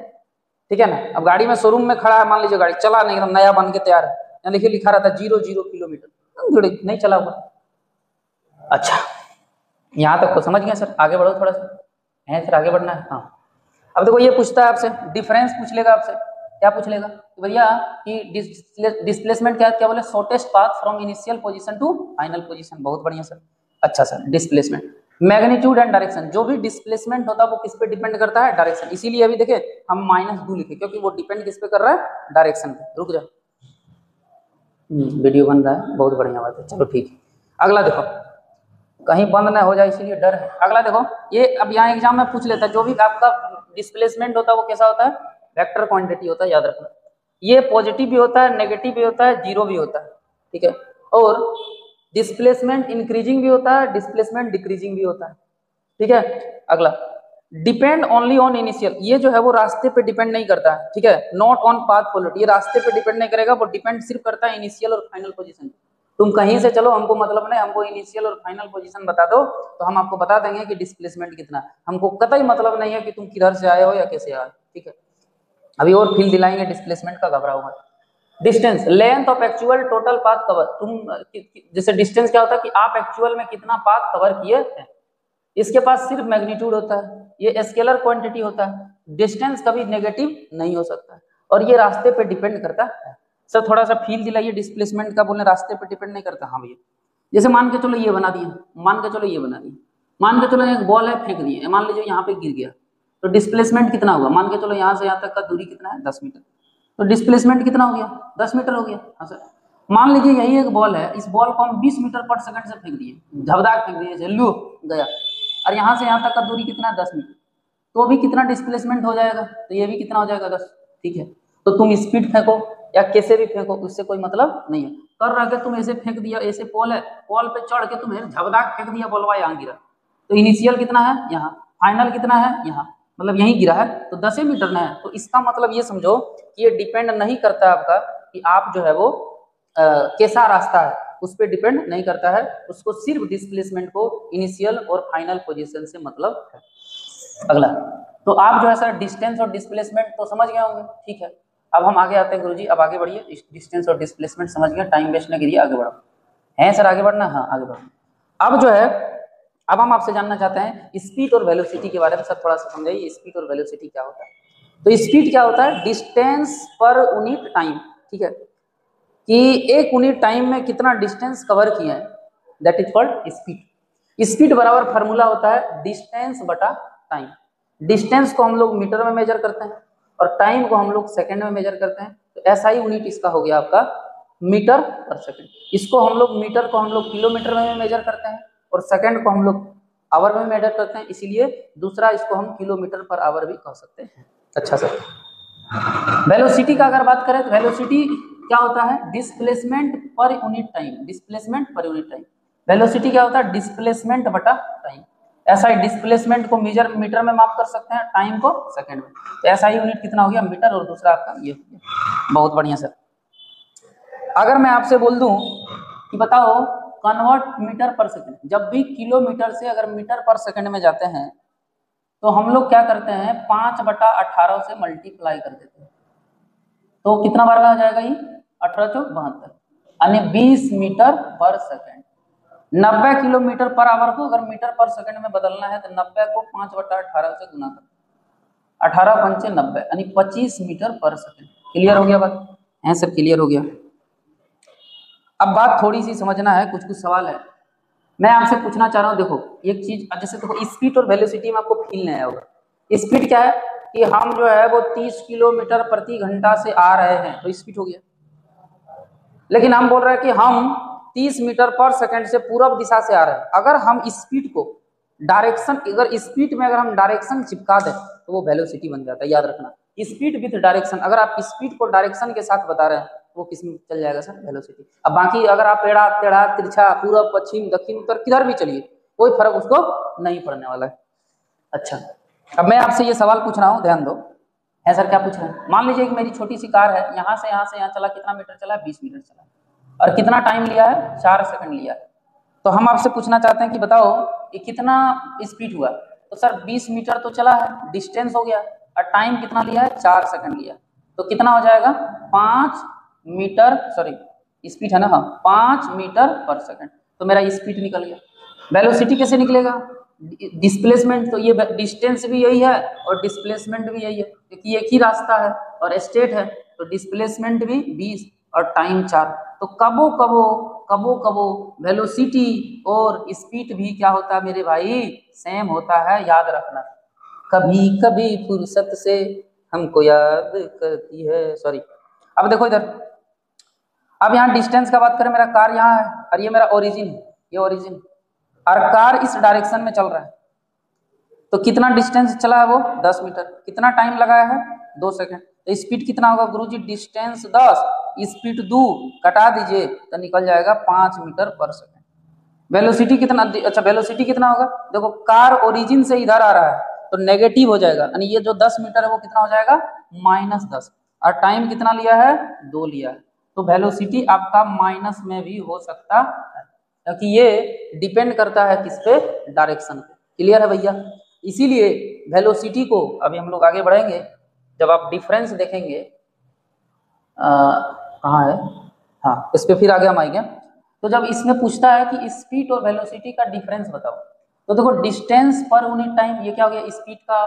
ठीक है ना। अब गाड़ी में शोरूम में खड़ा है, मान लीजिए गाड़ी चला नहीं, एकदम नया बन के तैयार है, यहाँ देखिए लिखा रहता है 0 किलोमीटर, नहीं चला हुआ। अच्छा यहाँ तक तो समझ गए सर, आगे बढ़ो थोड़ा सा, है सर आगे बढ़ना है। हाँ अब देखो ये पूछता है आपसे, डिफरेंस पूछ लेगा आपसे, क्या पूछ लेगा कि भैया कि डिस्प्लेसमेंट क्या बोले, shortest path from initial position to final position. बहुत बढ़िया सर। अच्छा sir displacement, magnitude and direction, जो भी डिस्प्लेसमेंट होता है वो किस पे डिपेंड करता है? डायरेक्शन। इसीलिए अभी देखे हम -2 लिखे, क्योंकि वो डिपेंड किस पे कर रहा है? डायरेक्शन पे। रुक जा, वीडियो बन रहा है, बहुत बढ़िया बात है, चलो ठीक है। अगला देखो, कहीं बंद ना हो जाए इसलिए डर है। अगला देखो, ये अब यहाँ एग्जाम में पूछ लेता है, जो भी आपका डिस्प्लेसमेंट होता है वो कैसा होता है, वेक्टर क्वांटिटी होता है, याद रखना। ये पॉजिटिव भी होता है, नेगेटिव भी होता है, जीरो भी होता है, ठीक है। और डिस्प्लेसमेंट इंक्रीजिंग भी होता है, डिस्प्लेसमेंट डिक्रीजिंग भी होता है, ठीक है। अगला, डिपेंड ओनली ऑन इनिशियल, ये जो है वो रास्ते पे डिपेंड नहीं करता है, ठीक है। नॉट ऑन पाथ फॉलोड, ये रास्ते पे डिपेंड नहीं करेगा, वो डिपेंड सिर्फ करता है इनिशियल और फाइनल पोजीशन। तुम कहीं से चलो, हमको मतलब नहीं, हमको इनिशियल और फाइनल पोजीशन बता दो तो हम आपको बता देंगे कि डिस्प्लेसमेंट कितना है। हमको कतई मतलब नहीं है कि तुम किधर से आए हो या कैसे आए, ठीक है। अभी और फील दिलाएंगे डिस्प्लेसमेंट का, घबराओ मत। Distance, length of actual total path cover, तुम जैसे डिस्टेंस क्या होता है कि आप एक्चुअल में कितना पाथ कवर किए हैं, इसके पास सिर्फ मैग्नीट्यूड होता है, ये स्केलर क्वांटिटी होता है। डिस्टेंस कभी नेगेटिव नहीं हो सकता और ये रास्ते पे डिपेंड करता है। सर थोड़ा सा फील दिलाइए, डिस्प्लेसमेंट का बोलने रास्ते पे डिपेंड नहीं करता। हाँ भैया, जैसे मान के चलो ये बना दिए, मान के चलो ये बना दिए, मान के चलो एक बॉल है, फेंक दिए, मान लीजिए यहाँ पे गिर गया, तो डिस्प्लेसमेंट कितना होगा, मान के चलो यहाँ से यहाँ तक का दूरी कितना है, 10 मीटर, तो डिस्प्लेसमेंट कितना हो गया, 10 मीटर हो गया। हाँ सर, मान लीजिए यही एक बॉल है, इस बॉल को हम 20 मीटर पर सेकंड से फेंक दिए, झबदाक फेंक दिए, झल्लू गया, और यहाँ से यहाँ तक का दूरी कितना है, 10 मीटर, तो भी कितना डिस्प्लेसमेंट हो जाएगा, तो ये भी कितना हो जाएगा, 10, ठीक है। तो तुम स्पीड फेंको या कैसे भी फेंको, उससे कोई मतलब नहीं है। कर रहा है तुम ऐसे फेंक दिया, ऐसे पोल है, पोल पे चढ़ के तुम्हें झबदाक फेंक दिया, बॉलवा यहाँ गिरा, तो इनिशियल कितना है यहाँ, फाइनल कितना है यहाँ, मतलब यहीं गिरा है, तो 10 मीटर ना है। तो इसका मतलब ये समझो कि ये डिपेंड नहीं करता आपका कि आप जो है वो कैसा रास्ता है, उस पर डिपेंड नहीं करता है, उसको सिर्फ डिस्प्लेसमेंट को इनिशियल और फाइनल पोजीशन से मतलब है। अगला, तो आप जो है सर डिस्टेंस और डिस्प्लेसमेंट तो समझ गए होंगे, ठीक है। अब हम आगे आते हैं गुरुजी, अब आगे बढ़िए, डिस्टेंस और डिस्प्लेसमेंट समझ गए, टाइम वेस्ट न करिए, आगे बढ़ो। है सर आगे बढ़ना, हाँ आगे बढ़ो। अब जो है, अब हम आपसे जानना चाहते हैं स्पीड और वेलोसिटी के बारे में। सर थोड़ा सा समझाइए स्पीड और वेलोसिटी क्या होता है। तो स्पीड क्या होता है, डिस्टेंस पर यूनिट टाइम, ठीक है, कि एक यूनिट टाइम में कितना डिस्टेंस कवर किए हैं, that is called speed. Speed बराबर फार्मूला होता है डिस्टेंस बटा टाइम। डिस्टेंस को हम लोग मीटर में मेजर करते हैं और टाइम को हम लोग सेकंड में मेजर करते हैं, तो ऐसा ही यूनिट इसका हो गया आपका मीटर पर सेकंड। इसको हम लोग मीटर को हम लोग किलोमीटर में मेजर करते हैं और सेकंड को हम लोग आवर में मेजर करते हैं, इसीलिए दूसरा इसको हम किलोमीटर पर आवर भी कह सकते हैं। अच्छा सर, वेलोसिटी का अगर बात करें तो वेलोसिटी क्या होता है, displacement per unit time, displacement per unit time. Velocity क्या होता है, डिस्प्लेसमेंट बटा टाइम। ऐसा ही डिस्प्लेसमेंट को मीटर में माप कर सकते हैं, टाइम को सेकंड में, तो ऐसा ही यूनिट कितना हो गया, मीटर, और दूसरा आपका ये हो गया। बहुत बढ़िया सर। अगर मैं आपसे बोल दूं कि बताओ कन्वर्ट मीटर पर सेकंड, जब भी किलोमीटर से अगर मीटर पर सेकंड में जाते हैं तो हम लोग क्या करते हैं, 5/18 से मल्टीप्लाई कर देते हैं, तो कितना बार आ जाएगा ये, 18 चौक 72, यानी 20 मीटर पर सेकंड। 90 किलोमीटर पर आवर को अगर मीटर पर सेकंड में बदलना है तो 90 को 5/18 से गुना कर, 18 पंचे 90, यानी 25 मीटर पर सेकंड। क्लियर हो गया बात, है सर क्लियर हो गया। अब बात थोड़ी सी समझना है, कुछ कुछ सवाल है मैं आपसे पूछना चाह रहा हूँ। देखो एक चीज, जैसे देखो स्पीड और वेलोसिटी में आपको फील नहीं आया होगा। स्पीड क्या है कि हम जो है वो 30 किलोमीटर प्रति घंटा से आ रहे हैं, तो स्पीड हो गया। लेकिन हम बोल रहे हैं कि हम 30 मीटर पर सेकंड से पूरब दिशा से आ रहे हैं। अगर हम स्पीड को डायरेक्शन, अगर स्पीड में अगर हम डायरेक्शन चिपका दें तो वो वेलोसिटी बन जाता है, याद रखना। स्पीड विथ डायरेक्शन, अगर आप स्पीड को डायरेक्शन के साथ बता रहे हैं वो किस में चल जाएगा सर, वेलोसिटी। अब बाकी अगर आप टेढ़ा टेढ़ा तिरछा पूरब पश्चिम दक्षिण उत्तर किधर भी चलिए, कोई फर्क उसको नहीं पड़ने वाला है। अच्छा, अब मैं आपसे ये सवाल पूछ रहा हूँ, ध्यान दो। है सर क्या पूछ रहे हैं, मान लीजिए कि मेरी छोटी सी कार है, यहाँ से यहाँ चला, कितना मीटर चला, 20 मीटर चला, और कितना टाइम लिया है, 4 सेकंड लिया है। तो हम आपसे पूछना चाहते हैं कि बताओ ये कितना स्पीड हुआ। तो सर 20 मीटर तो चला है, डिस्टेंस हो गया, और टाइम कितना लिया है, 4 सेकंड लिया, तो कितना हो जाएगा, 5 मीटर, सॉरी स्पीड है ना, हाँ 5 मीटर पर सेकंड। तो मेरा स्पीड निकल गया। वेलोसिटी कैसे निकलेगा, डिस्प्लेसमेंट, तो ये डिस्टेंस भी यही है और डिस्प्लेसमेंट भी यही है, क्योंकि एक ही रास्ता है और स्ट्रेट है, तो डिस्प्लेसमेंट भी 20 और टाइम 4। तो कबो कबो वेलोसिटी और स्पीड भी क्या होता है मेरे भाई, सेम होता है, याद रखना। कभी कभी फुर्सत से हमको याद करती है, सॉरी। अब देखो इधर, अब यहाँ डिस्टेंस का बात करें, मेरा कार यहाँ है और ये मेरा ओरिजिन है, ये ओरिजिन, और कार इस डायरेक्शन में चल रहा है, तो कितना डिस्टेंस चला है वो 10 मीटर, कितना टाइम लगाया है 2 सेकंड, तो स्पीड कितना होगा गुरुजी, डिस्टेंस 10 स्पीड 2 कटा दीजिए तो निकल जाएगा 5 मीटर पर सेकंड। वेलोसिटी कितना, अच्छा वेलोसिटी कितना होगा, देखो कार ओरिजिन से इधर आ रहा है तो नेगेटिव हो जाएगा, यानी ये जो 10 मीटर है वो कितना हो जाएगा -10, और टाइम कितना लिया है 2 लिया है, तो वेलोसिटी आपका माइनस में भी हो सकता है, क्योंकि ये डिपेंड करता है किस पे, डायरेक्शन पे। क्लियर है भैया? इसीलिए वेलोसिटी को अभी हम लोग आगे बढ़ेंगे, जब आप डिफरेंस देखेंगे, कहाँ है, हाँ इस पे फिर आगे हम आएंगे। तो जब इसमें पूछता है कि स्पीड और वेलोसिटी का डिफरेंस बताओ, तो देखो डिस्टेंस पर यूनिट टाइम, ये क्या हो गया स्पीड का,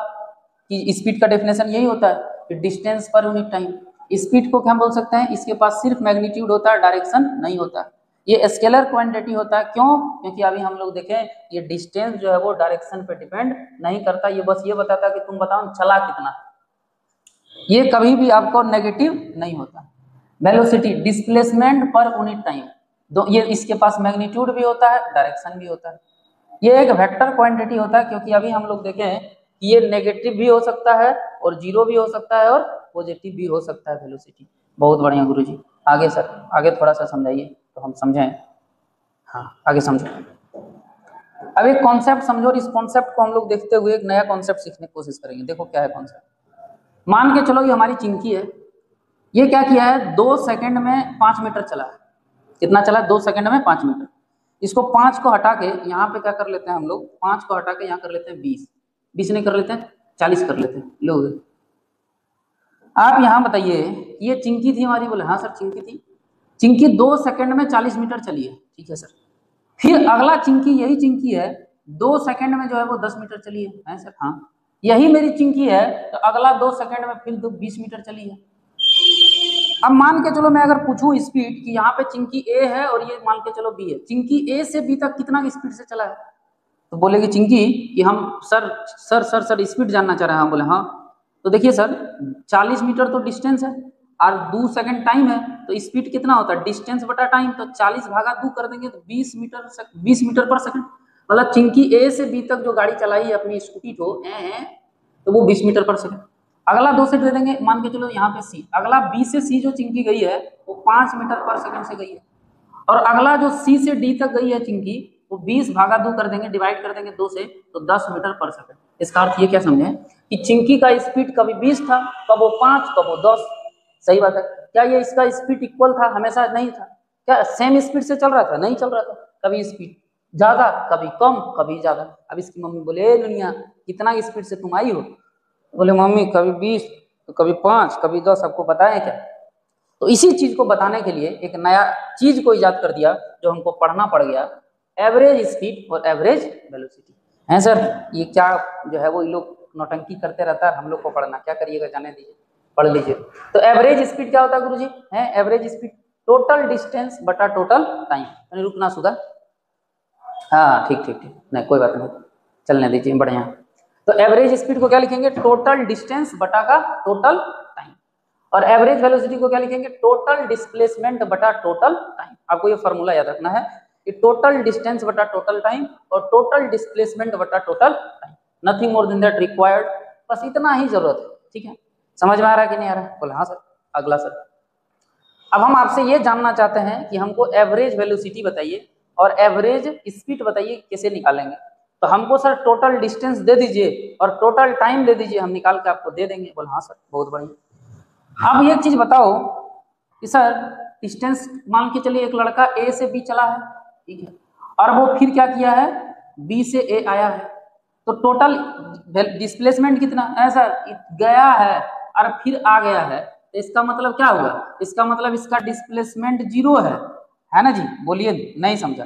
कि स्पीड का डेफिनेशन यही होता है कि distance per unit time. Speed को क्या बोल सकते हैं, इसके पास सिर्फ मैग्नीट्यूड होता है, डायरेक्शन नहीं होता, ये स्केलर क्वांटिटी होता है। क्यों? क्योंकि अभी हम लोग देखें ये डिस्टेंस जो है वो डायरेक्शन पे डिपेंड नहीं करता, ये बस ये बताता कि तुम बताओ चला कितना, ये कभी भी आपको नेगेटिव नहीं होता। Velocity displacement per unit time, ये इसके पास मैग्नीट्यूड भी होता है, डायरेक्शन भी होता है, ये एक वेक्टर क्वांटिटी होता है, क्योंकि अभी हम लोग देखें कि ये नेगेटिव भी हो सकता है और जीरो भी हो सकता है और पॉजिटिव भी हो सकता है वेलोसिटी। बहुत बढ़िया गुरुजी, आगे सर, आगे थोड़ा सा समझाइए तो हम समझें। हाँ आगे समझो, अब एक कॉन्सेप्ट समझो, और इस कॉन्सेप्ट को हम लोग देखते हुए एक नया कॉन्सेप्ट सीखने की कोशिश करेंगे। देखो क्या है कॉन्सेप्ट, मान के चलो ये हमारी चिंकी है, ये क्या किया है 2 सेकंड में 5 मीटर चला है, कितना चला 2 सेकंड में 5 मीटर। इसको 5 को हटा के यहाँ पे क्या कर लेते हैं हम लोग, 5 को हटा के यहाँ कर लेते हैं 20 नहीं कर लेते हैं 40 कर लेते हैं। लोग आप यहाँ बताइए, ये चिंकी थी हमारी, बोले हाँ सर चिंकी थी, चिंकी 2 सेकंड में 40 मीटर चली है, ठीक है सर। फिर अगला चिंकी, यही चिंकी है 2 सेकंड में जो है वो 10 मीटर चली है सर, हाँ यही मेरी चिंकी है, तो अगला 2 सेकंड में फिर 20 मीटर चली है। अब मान के चलो मैं अगर पूछूं स्पीड कि यहाँ पे चिंकी ए है और ये मान के चलो बी है, चिंकी ए से बी तक कितना स्पीड से चला है, तो बोलेगी चिंकी कि हम sir sir sir sir speed जानना चाह रहे हैं। बोले हाँ, तो देखिए सर 40 मीटर तो डिस्टेंस है और 2 सेकंड टाइम है, तो स्पीड कितना होता है डिस्टेंस बटा टाइम, तो 40 भागा 2 कर देंगे तो 20 मीटर पर सेकंड, मतलब चिंकी ए से बी तक जो गाड़ी चलाई है अपनी स्कूटी को तो वो 20 मीटर पर सेकंड। अगला 2 सेट दे देंगे, मान के चलो यहाँ पे सी, अगला बी से सी जो चिंकी गई है वो 5 मीटर पर सेकंड से गई है, और अगला जो सी से डी तक गई है चिंकी वो 20 भागा 2 कर देंगे, डिवाइड कर देंगे 2 से, तो 10 मीटर पर सेकंड। इसका अर्थ ये क्या समझे कि चिंकी का स्पीड कभी 20 था, कब वो 5, कब वो 10। सही बात है, क्या ये इसका स्पीड इक्वल था, हमेशा नहीं था, क्या सेम स्पीड से चल रहा था, नहीं चल रहा था, कभी स्पीड ज्यादा कभी कम कभी ज्यादा। अब इसकी मम्मी बोले दुनिया कितना स्पीड से तुम आई हो, बोले मम्मी कभी 20 तो कभी 5 कभी 10, आपको पता है क्या। तो इसी चीज को बताने के लिए एक नया चीज को इजाद कर दिया जो हमको पढ़ना पड़ गया, एवरेज स्पीड और एवरेज वेलोसिटी। हैं सर ये क्या जो है वो ये लोग नौटंकी करते रहता है, हम लोग को पढ़ना, क्या करिएगा जाने दीजिए, पढ़ लीजिए। तो एवरेज स्पीड क्या होता है गुरुजी, है एवरेज स्पीड टोटल डिस्टेंस बटा टोटल टाइम। रुकना सुधा, हाँ ठीक ठीक ठीक, नहीं कोई बात नहीं, चलने दीजिए, बढ़िया। तो एवरेज स्पीड को क्या लिखेंगे, टोटल डिस्टेंस बटा का टोटल टाइम, और एवरेज वेलोसिटी को क्या लिखेंगे, टोटल डिस्प्लेसमेंट बटा टोटल टाइम। आपको ये फॉर्मूला याद रखना है कि टोटल डिस्टेंस बटा टोटल टाइम और टोटल डिस्प्लेसमेंट बटा total time, nothing more than that required, बस इतना ही जरूरत है। ठीक है, समझ में आ रहा है कि नहीं आ रहा है, बोले हाँ सर। अगला सर, अब हम आपसे ये जानना चाहते हैं कि हमको एवरेज वेलोसिटी बताइए और एवरेज स्पीड बताइए, कैसे निकालेंगे। तो हमको सर टोटल डिस्टेंस दे दीजिए और टोटल टाइम दे दीजिए, हम निकाल के आपको दे देंगे। बोले हाँ सर, बहुत बढ़िया। अब एक चीज बताओ कि सर डिस्टेंस मान के चलिए एक लड़का ए से बी चला है, ठीक है, और वो फिर क्या किया है बी से ए आया है, तो टोटल डिस्प्लेसमेंट कितना है सर, गया है और फिर आ गया है, तो इसका मतलब क्या होगा, इसका मतलब इसका डिस्प्लेसमेंट 0 है ना जी, बोलिए नहीं समझा,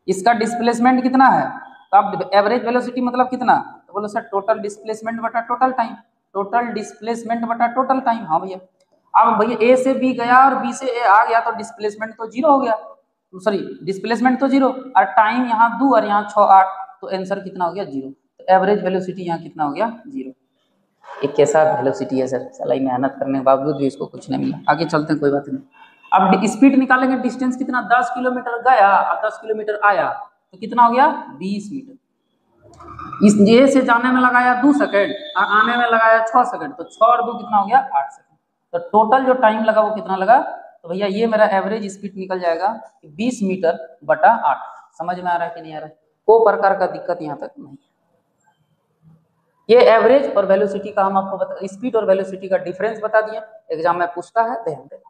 इसका डिस्प्लेसमेंट कितना है, तो अब एवरेज वेलोसिटी मतलब कितना, तो बोलो सर टोटल डिस्प्लेसमेंट बटा टोटल टाइम, टोटल डिस्प्लेसमेंट बटा टोटल टाइम। हाँ भैया, अब भैया ए से बी गया और बी से ए आ गया, तो डिस्प्लेसमेंट तो 0 हो गया, सॉरी डिस्प्लेसमेंट तो 0 और टाइम यहाँ 2 और यहाँ 6 8, तो आंसर कितना हो गया 0। तो एवरेज वेलोसिटी यहाँ कितना हो गया 0। एक कैसा वेलोसिटी है सर, सलाई मेहनत करने के बावजूद भी इसको कुछ नहीं मिला। आगे चलते हैं, कोई बात नहीं। अब स्पीड निकालेंगे, डिस्टेंस कितना 10 किलोमीटर गया और 10 किलोमीटर आया, तो कितना हो गया 20 मीटर। इस ये से जाने में लगाया 2 सेकंड और आने में लगाया 6 सेकंड, तो 6 और 2 कितना हो गया 8 सेकंड। तो टोटल जो टाइम लगा वो कितना लगा, तो भैया ये मेरा एवरेज स्पीड निकल जाएगा 20 मीटर बटा 8। समझ में आ रहा है कि नहीं आ रहा है? कोई प्रकार का दिक्कत यहाँ तक नहीं है। ये एवरेज और वेलोसिटी का हम आपको स्पीड और वेलोसिटी का डिफरेंस बता दिए, एग्जाम में पूछता है, ध्यान देना।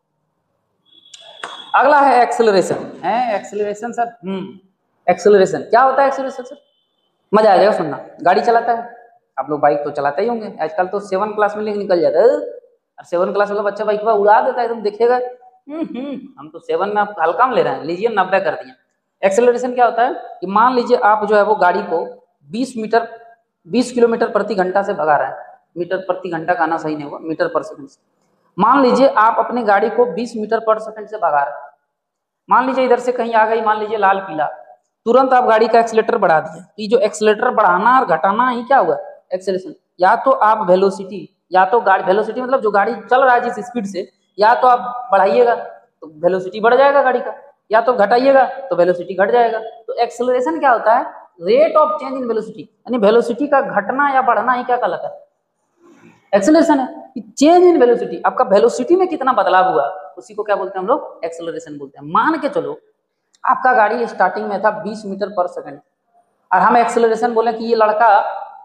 अगला है एक्सेलरेशन। है एक्सेलरेशन सर, एक्सेलरेशन क्या होता है एक्सेलरेशन सर? मजा आ जाएगा सुनना। गाड़ी चलाता है, आप लोग बाइक तो चलाते ही होंगे, आजकल तो 7 क्लास में लेके निकल जाता है, और 7 क्लास वाला बच्चा बाइक पर उड़ा देता है, तुम देखिएगा हम तो 7 में हल्का में ले रहे हैं, लीजिए 90 कर दिए। एक्सेलरेशन क्या होता है कि मान लीजिए आप जो है वो गाड़ी को 20 किलोमीटर प्रति घंटा से भगा रहे हैं, मीटर प्रति घंटा का आना सही नहीं हुआ, मीटर पर सेकंड से। मान लीजिए आप अपनी गाड़ी को 20 मीटर पर सेकंड से भगा रहे हैं, मान लीजिए इधर से कहीं आ गई, मान लीजिए लाल पीला, तुरंत आप गाड़ी का एक्सीलेटर बढ़ा दिया। ये जो एक्सीलेटर बढ़ाना और घटाना ही क्या हुआ एक्सेलरेशन। या तो आप वेलोसिटी, या तो गाड़ी वेलोसिटी मतलब जो गाड़ी चल रहा है जिस स्पीड से, या तो आप बढ़ाइएगा तो वेलोसिटी बढ़ जाएगा गाड़ी का, या तो घटाइएगा तो वेलोसिटी घट जाएगा। तो एक्सेलरेशन क्या होता है, rate of change in velocity, यानी वेलोसिटी का घटना या बढ़ना ही क्या कहलाता है एक्सेलरेशन है। कि चेंज इन वेलोसिटी, आपका वेलोसिटी में कितना बदलाव हुआ उसी को क्या बोलते हैं हम लोग एक्सेलरेशन बोलते हैं। मान के चलो आपका गाड़ी स्टार्टिंग में था 20 मीटर पर सेकंड, और हम एक्सेलरेशन बोले कि ये लड़का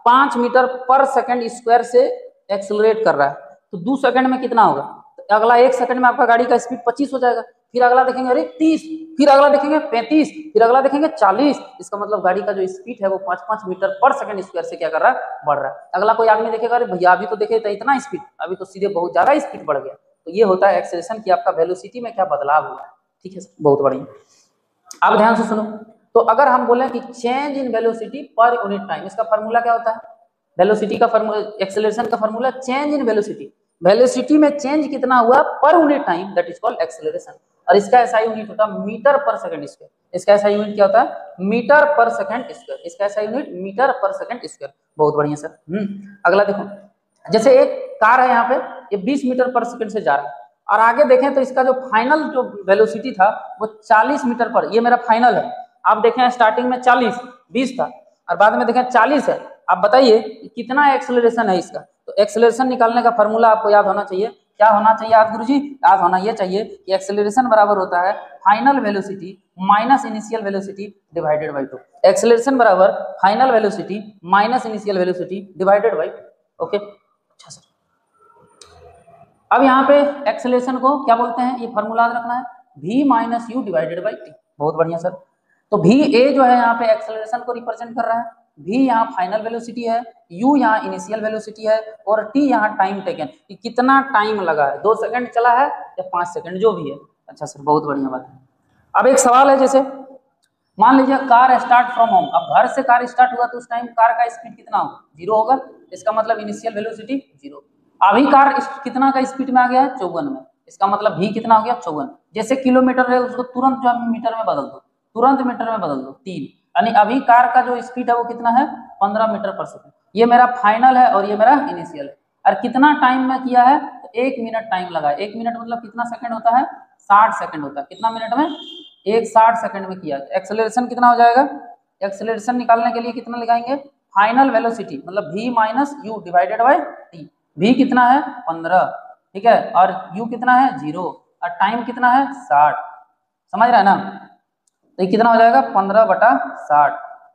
5 मीटर पर सेकंड स्क्वायर से एक्सेलरेट कर रहा है, तो 2 सेकंड में कितना होगा, तो अगला 1 सेकंड में आपका गाड़ी का स्पीड 25 हो जाएगा, फिर अगला देखेंगे अरे 30, फिर अगला देखेंगे 35, फिर अगला देखेंगे 40। इसका मतलब गाड़ी का जो स्पीड है वो 5-5 मीटर पर सेकंड स्क्वायर से क्या कर रहा है, बढ़ रहा है। अगला कोई आदमी देखेगा अरे भैया अभी तो देखे तो इतना स्पीड, अभी तो सीधे बहुत ज्यादा स्पीड बढ़ गया। तो ये होता है एक्सेलरेशन की आपका वेलोसिटी में क्या बदलाव हुआ है। ठीक है, बहुत बढ़िया। अब ध्यान से सुनो, तो अगर हम बोले कि change in velocity per unit time, इसका फार्मूला क्या होता है, वेलोसिटी का फार्मूला, एक्सेलरेशन का formula change in velocity, velocity में चेंज कितना हुआ per unit time, that is called acceleration. और इसका एसआई यूनिट होता है मीटर पर सेकंड स्क्वायर। इसका एसआई यूनिट क्या होता है, मीटर पर सेकंड स्क्वायर। इसका एसआई यूनिट मीटर पर सेकंड स्क्वायर। बहुत बढ़िया सर। अगला देखो, जैसे एक कार है यहाँ पे, ये 20 मीटर पर सेकंड से जा रहा है, और आगे देखें तो इसका जो फाइनल जो वेलोसिटी था वो 40 मीटर पर, ये मेरा फाइनल है। आप देखें स्टार्टिंग में 40 20 था और बाद में देखें 40 है। आप बताइए कितना एक्सेलरेशन है इसका। तो एक्सेलरेशन निकालने का फॉर्मूला आपको याद होना चाहिए। क्या होना चाहिए याद गुरुजी? याद होना ये चाहिए कि एक्सेलरेशन बराबर होता है final velocity minus initial velocity divided by 2। Acceleration बराबर final velocity minus initial velocity divided by, okay. अच्छा सर, अब यहाँ पे एक्सेलरेशन को क्या बोलते हैं, ये फॉर्मूला रखना है, v minus you divided by T. बहुत बढ़िया सर। तो v a जो है यहाँ पे एक्सेलरेशन को रिप्रेजेंट कर रहा है, v यहाँ फाइनल वेलोसिटी है, u यहाँ इनिशियल वेलोसिटी है, और t यहाँ टाइम टेकन, कि कितना टाइम लगा है, 2 सेकंड चला है या 5 सेकंड जो भी है। अच्छा सर, बहुत बढ़िया बात है। अब एक सवाल है, जैसे मान लीजिए कार स्टार्ट फ्रॉम होम, अब घर से कार स्टार्ट हुआ तो उस टाइम कार का स्पीड कितना होगा, 0 होगा। इसका मतलब इनिशियल वेलोसिटी 0। अभी कार कितना का स्पीड में आ गया है, 54 में। इसका मतलब भी कितना हो गया, 54। जैसे किलोमीटर है उसको तुरंत जो है मीटर में बदल दो, तुरंत मीटर में बदल दो, 3। यानी अभी कार का जो स्पीड है वो कितना है, 15 मीटर पर सेकंड। ये मेरा फाइनल है और ये मेरा इनिशियल है। और कितना टाइम में किया है, तो 1 मिनट टाइम लगा है। 1 मिनट मतलब कितना सेकंड होता है, 60 सेकंड होता है। कितना मिनट में, 60 सेकंड में किया। एक्सेलरेशन कितना हो जाएगा, एक्सेलरेशन निकालने के लिए कितना लगाएंगे, फाइनल वेलोसिटी मतलब v minus you divided by T. v कितना है 15, ठीक है, और u कितना है 0, और टाइम कितना है 60। समझ रहे हैं ना? तो ये कितना हो जाएगा 15 बटा 60,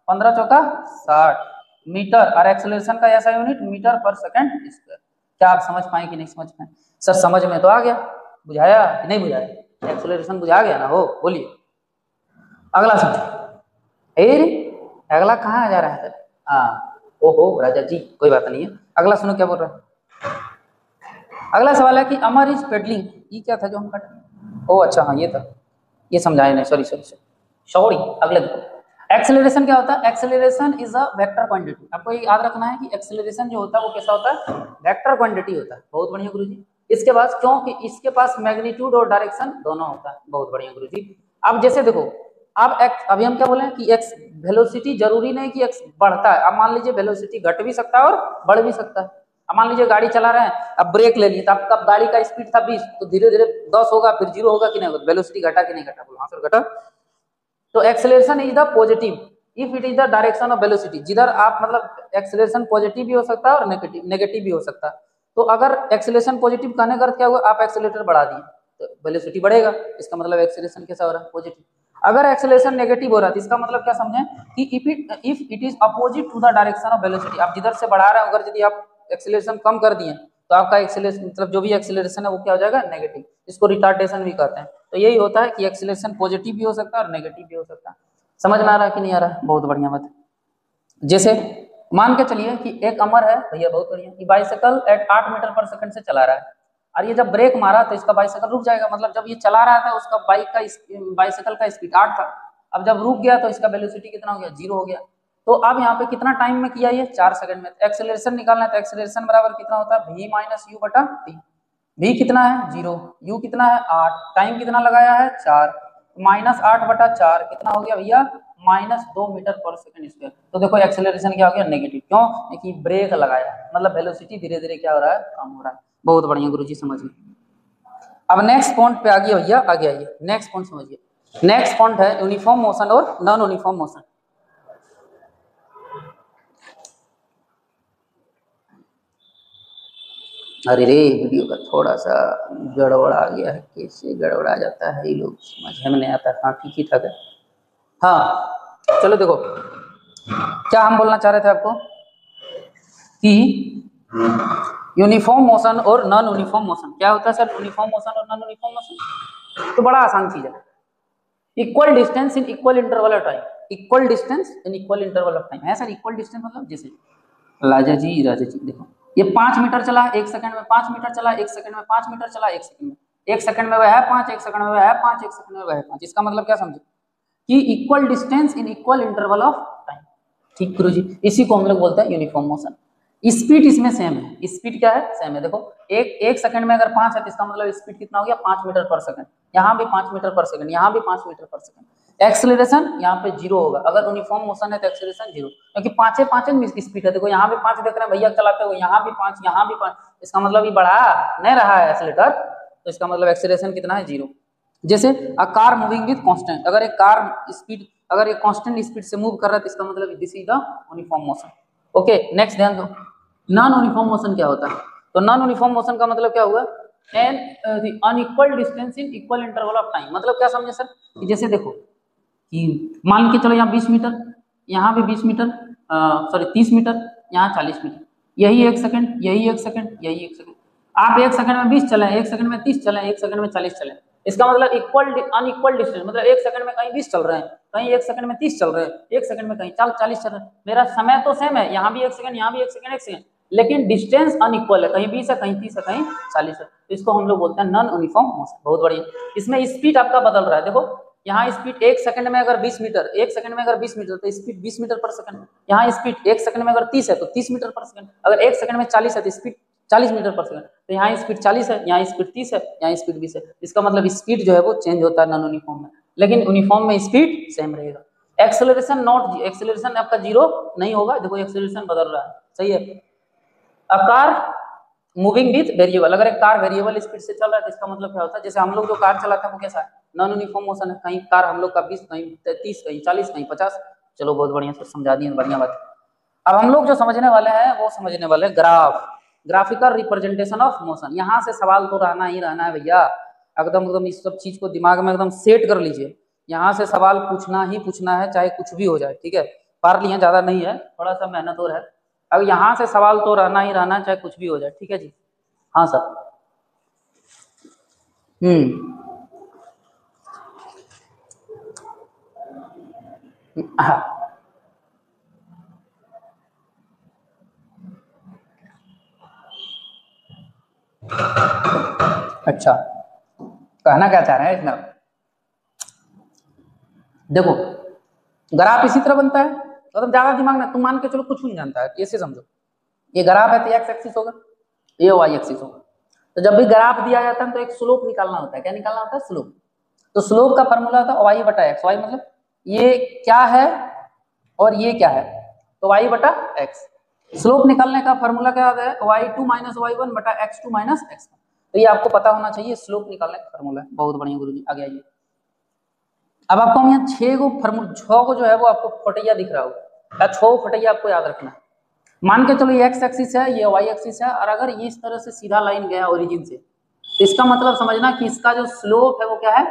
15 चौका 60 मीटर, और एक्सेलरेशन का ऐसा यूनिट मीटर पर सेकंड स्क्वायर। क्या आप समझ पाए कि नहीं समझ पाए? सर समझ में तो आ गया, बुझाया कि नहीं बुझाया? एक्सेलरेशन बुझा गया ना हो, बोलिए। अगला समझो, अगला कहाँ जा रहा है सर? हाँ, ओहो राजा जी, कोई बात नहीं है। अगला सुनो क्या बोल रहा है। अगला सवाल है कि अमर इज पेडलिंग, ये क्या था जो हम कट, ओ अच्छा हाँ ये था, ये समझाए नहीं, सॉरी। अगले एक्सेलरेशन क्या होता है, acceleration is a vector quantity. आपको ये याद रखना है कि एक्सेलरेशन जो होता है वो कैसा होता है, वेक्टर क्वांटिटी होता है। बहुत बढ़िया गुरुजी। इसके पास, क्योंकि इसके पास मैग्नीट्यूड और डायरेक्शन दोनों होता है। बहुत बढ़िया गुरुजी। अब जैसे देखो, अब अभी हम क्या बोले कि एक्स वेलोसिटी जरूरी नहीं कि एक्स बढ़ता है। अब मान लीजिए वेलोसिटी घट भी सकता है और बढ़ भी सकता है। अब मान लीजिए गाड़ी चला रहे हैं, अब ब्रेक ले लिए, तो आपका गाड़ी का स्पीड था 20, तो धीरे धीरे 10 होगा, फिर 0 होगा कि नहीं होगा, वेलोसिटी घटा कि नहीं घटा, बोलो हाँ सर घटा। तो acceleration is the positive, if it is the direction of velocity, जिधर आप मतलब एक्सेलरेशन पॉजिटिव भी हो सकता है और नेगेटिव नेगेटिव भी हो सकता है। तो अगर एक्सेलरेशन पॉजिटिव कहने का अर्थ क्या हुआ, आप एक्सेलरेटर बढ़ा दिए तो वेलोसिटी बढ़ेगा, इसका मतलब एक्सेलरेशन कैसा हो रहा है, पॉजिटिव। अगर एक्सेलरेशन नेगेटिव हो रहा है तो इसका मतलब क्या समझें कि if it is opposite to the direction of velocity, आप जिधर से बढ़ा रहे हो अगर यदि आप एक्सेलरेशन कम कर दिए तो आपका एक्सेलरेशन मतलब जो भी एक्सेलरेशन है वो क्या हो जाएगा, नेगेटिव। इसको रिटार्डेशन भी कहते हैं। तो यही होता है कि एक्सेलरेशन पॉजिटिव भी हो सकता है और नेगेटिव भी हो सकता है। समझ में आ रहा है कि नहीं आ रहा है? बहुत बढ़िया बात है। जैसे मान के चलिए कि एक अमर है भैया, बहुत बढ़िया, कि बाइसाइकिल एट 8 मीटर पर सेकंड से चला रहा है और ये जब ब्रेक मारा तो इसका बाइसाइकिल रुक जाएगा, मतलब जब ये चला रहा था उसका बाइसाइकिल का स्पीड 8 था, अब जब रुक गया तो इसका वेलोसिटी कितना हो गया, 0 हो गया। तो अब यहाँ पे कितना टाइम में किया, ये 4 सेकंड में। एक्सेलरेशन निकालना है तो एक्सेलरेशन बराबर कितना होता है, v माइनस यू बटा टी। v कितना है 0, u कितना है 8, टाइम कितना लगाया है 4, माइनस 8 बटा 4 कितना हो गया भैया, माइनस 2 मीटर पर सेकंड स्क्वायर। तो देखो एक्सेलरेशन क्या हो गया, नेगेटिव। क्यों? क्योंकि ब्रेक लगाया, मतलब वेलोसिटी धीरे धीरे क्या हो रहा है, कम हो रहा है। बहुत बढ़िया गुरुजी, समझ गए। अब नेक्स्ट पॉइंट पे आ गया भैया, आगे आइए, नेक्स्ट पॉइंट समझिए। नेक्स्ट पॉइंट है यूनिफॉर्म मोशन और नॉन यूनिफॉर्म मोशन। अरे रे, वीडियो का थोड़ा सा गड़बड़ आ गया है, कैसे गड़बड़ा जाता है ये लोग समझ में नहीं आता। हाँ ठीक ही था। हाँ चलो देखो, क्या हम बोलना चाह रहे थे आपको कि यूनिफॉर्म मोशन और नॉन यूनिफॉर्म मोशन क्या होता है सर। यूनिफॉर्म मोशन और नॉन यूनिफॉर्म मोशन तो बड़ा आसान चीज है। Equal distance in equal interval of time, equal distance in equal interval of time है सर। इक्वल डिस्टेंस मतलब जैसे राजा जी देखो, ये 5 मीटर चला 1 सेकंड में, 5 मीटर चला 1 सेकंड में, 5 मीटर चला 1 सेकंड में, 1 सेकंड में वह है 5, 1 सेकंड में वह है 5, 1 सेकंड में वह है 5। इसका मतलब क्या समझे कि equal distance in equal interval of time. ठीक गुरु जी, इसी को हम लोग बोलते हैं यूनिफॉर्म मोशन। स्पीड इसमें सेम है, स्पीड क्या है, सेम है। देखो एक सेकंड में अगर 5 है तो इसका मतलब स्पीड कितना हो गया, 5 मीटर पर सेकंड। यहाँ भी 5 मीटर पर सेकंड, यहाँ भी 5 मीटर पर सेकंड। एक्सेलरेशन यहाँ पे 0 होगा, अगर यूनिफॉर्म मोशन है तो एक्सेलरेशन 0, क्योंकि पांचे पांचे में स्पीड है। देखो यहाँ भी 5 देख रहे हैं भैया चलाते हुए, यहाँ भी 5, यहाँ भी 5, इसका मतलब ये बढ़ा नहीं रहा है एक्सेलेरेटर, तो इसका मतलब एक्सेलरेशन कितना है, 0। जैसे a car moving with constant, अगर एक कार स्पीड अगर एक कांस्टेंट स्पीड से मूव कर रहा है तो इसका मतलब this is the uniform motion. Okay next ध्यान दो, नॉन यूनिफॉर्म मोशन क्या होता है। तो नॉन यूनिफॉर्म मोशन का मतलब क्या हुआ, N unequal distance in equal interval of time. मतलब क्या समझे सर कि जैसे देखो कि मान के चलो यहाँ 20 मीटर, यहाँ भी 20 मीटर, सॉरी 30 मीटर, यहाँ 40 मीटर, यही 1 सेकंड, यही 1 सेकंड, यही 1 सेकंड। आप 1 सेकंड में 20 चले, 1 सेकंड में 30 चले, 1 सेकंड में 40 चले, इसका मतलब इक्वल अनइक्वल डिस्टेंस, मतलब 1 सेकंड में कहीं 20 चल रहे हैं, कहीं 1 सेकंड में 30 चल रहे हैं, 1 सेकंड में कहीं 40 चल रहे हैं। मेरा समय तो सेम है, यहाँ भी 1 सेकंड, यहाँ भी 1 सेकंड, 1 सेकंड, लेकिन डिस्टेंस अनइक्वल है, कहीं 20 है, कहीं 30 है, कहीं 40 है। तो इसको हम लोग बोलते हैं नॉन यूनिफॉर्म मोशन। बहुत बढ़िया। इसमें स्पीड आपका बदल रहा है। देखो यहाँ स्पीड 1 सेकंड में अगर 20 मीटर, 1 सेकंड में अगर 20 मीटर तो स्पीड 20 मीटर पर सेकंड। यहाँ स्पीड 1 सेकंड में अगर 30 है तो 30 मीटर पर सेकंड। अगर 1 सेकंड में 40 है तो स्पीड 40 मीटर पर सेकंड। तो यहाँ स्पीड 40 है, यहाँ स्पीड 30 है, यहाँ स्पीड 20 है। इसका मतलब स्पीड जो है वो चेंज होता है नॉन यूनिफॉर्म में, लेकिन यूनिफॉर्म में स्पीड सेम रहेगा। एक्सेलरेशन नॉट, एक्सेलरेशन आपका 0 नहीं होगा। देखो एक्सेलरेशन बदल रहा है, सही है। A car moving with variable, अगर एक कार वेरिएबल स्पीड से चल रहा है तो इसका मतलब क्या होता है, जैसे हम लोग जो कार चलाते हैं वो कैसा है, नॉन यूनिफॉर्म मोशन है। कहीं कार हम लोग का 20, कहीं 30, कहीं 40, कहीं 50। चलो बहुत बढ़िया से समझा दिए, बढ़िया बात। अब हम लोग जो समझने वाले हैं वो समझने वाले हैं graph, graphical representation of motion. यहाँ से सवाल तो रहना ही रहना है भैया, एकदम एकदम इस सब चीज को दिमाग में एकदम सेट कर लीजिए। यहाँ से सवाल पूछना ही पूछना है, चाहे कुछ भी हो जाए, ठीक है। पार लिए ज्यादा नहीं है, थोड़ा सा मेहनत और है। अब यहाँ से सवाल तो रहना ही रहना है, चाहे कुछ भी हो जाए, ठीक है जी। हाँ सर। हाँ अच्छा, कहना क्या चाह रहे हैं इसमें, देखो ग्राफ इसी तरह बनता है, मतलब ज्यादा दिमाग ना, तुम मान के चलो कुछ नहीं जानता है, ऐसे समझो। ये ग्राफ है तो एक्स एक्सिस होगा, ये वाई एक्सिस होगा। तो जब भी ग्राफ दिया जाता है तो एक स्लोप निकालना होता है। क्या निकालना होता है, स्लोप। तो स्लोप का फॉर्मूला होता है वाई बटा एक्स। वाई मतलब ये क्या है और ये क्या है, तो वाई बटा एक्स। स्लोप निकालने का फॉर्मूला क्या होता है, Y two minus Y one बटा एक्स टू माइनस एक्स। तो ये आपको पता होना चाहिए, स्लोप निकालने का फॉर्मूला है। बहुत बढ़िया गुरुजी, आगे आइए। अब आपको हम यहाँ 6 को जो है वो आपको फटैया दिख रहा होगा, 6 फटैया आपको याद रखना है। मान के चलो ये एक्स एक्सिस है, ये वाई एक्सिस है, और अगर ये इस तरह से सीधा लाइन गया ओरिजिन से, तो इसका मतलब समझना कि इसका जो स्लोप है वो क्या है,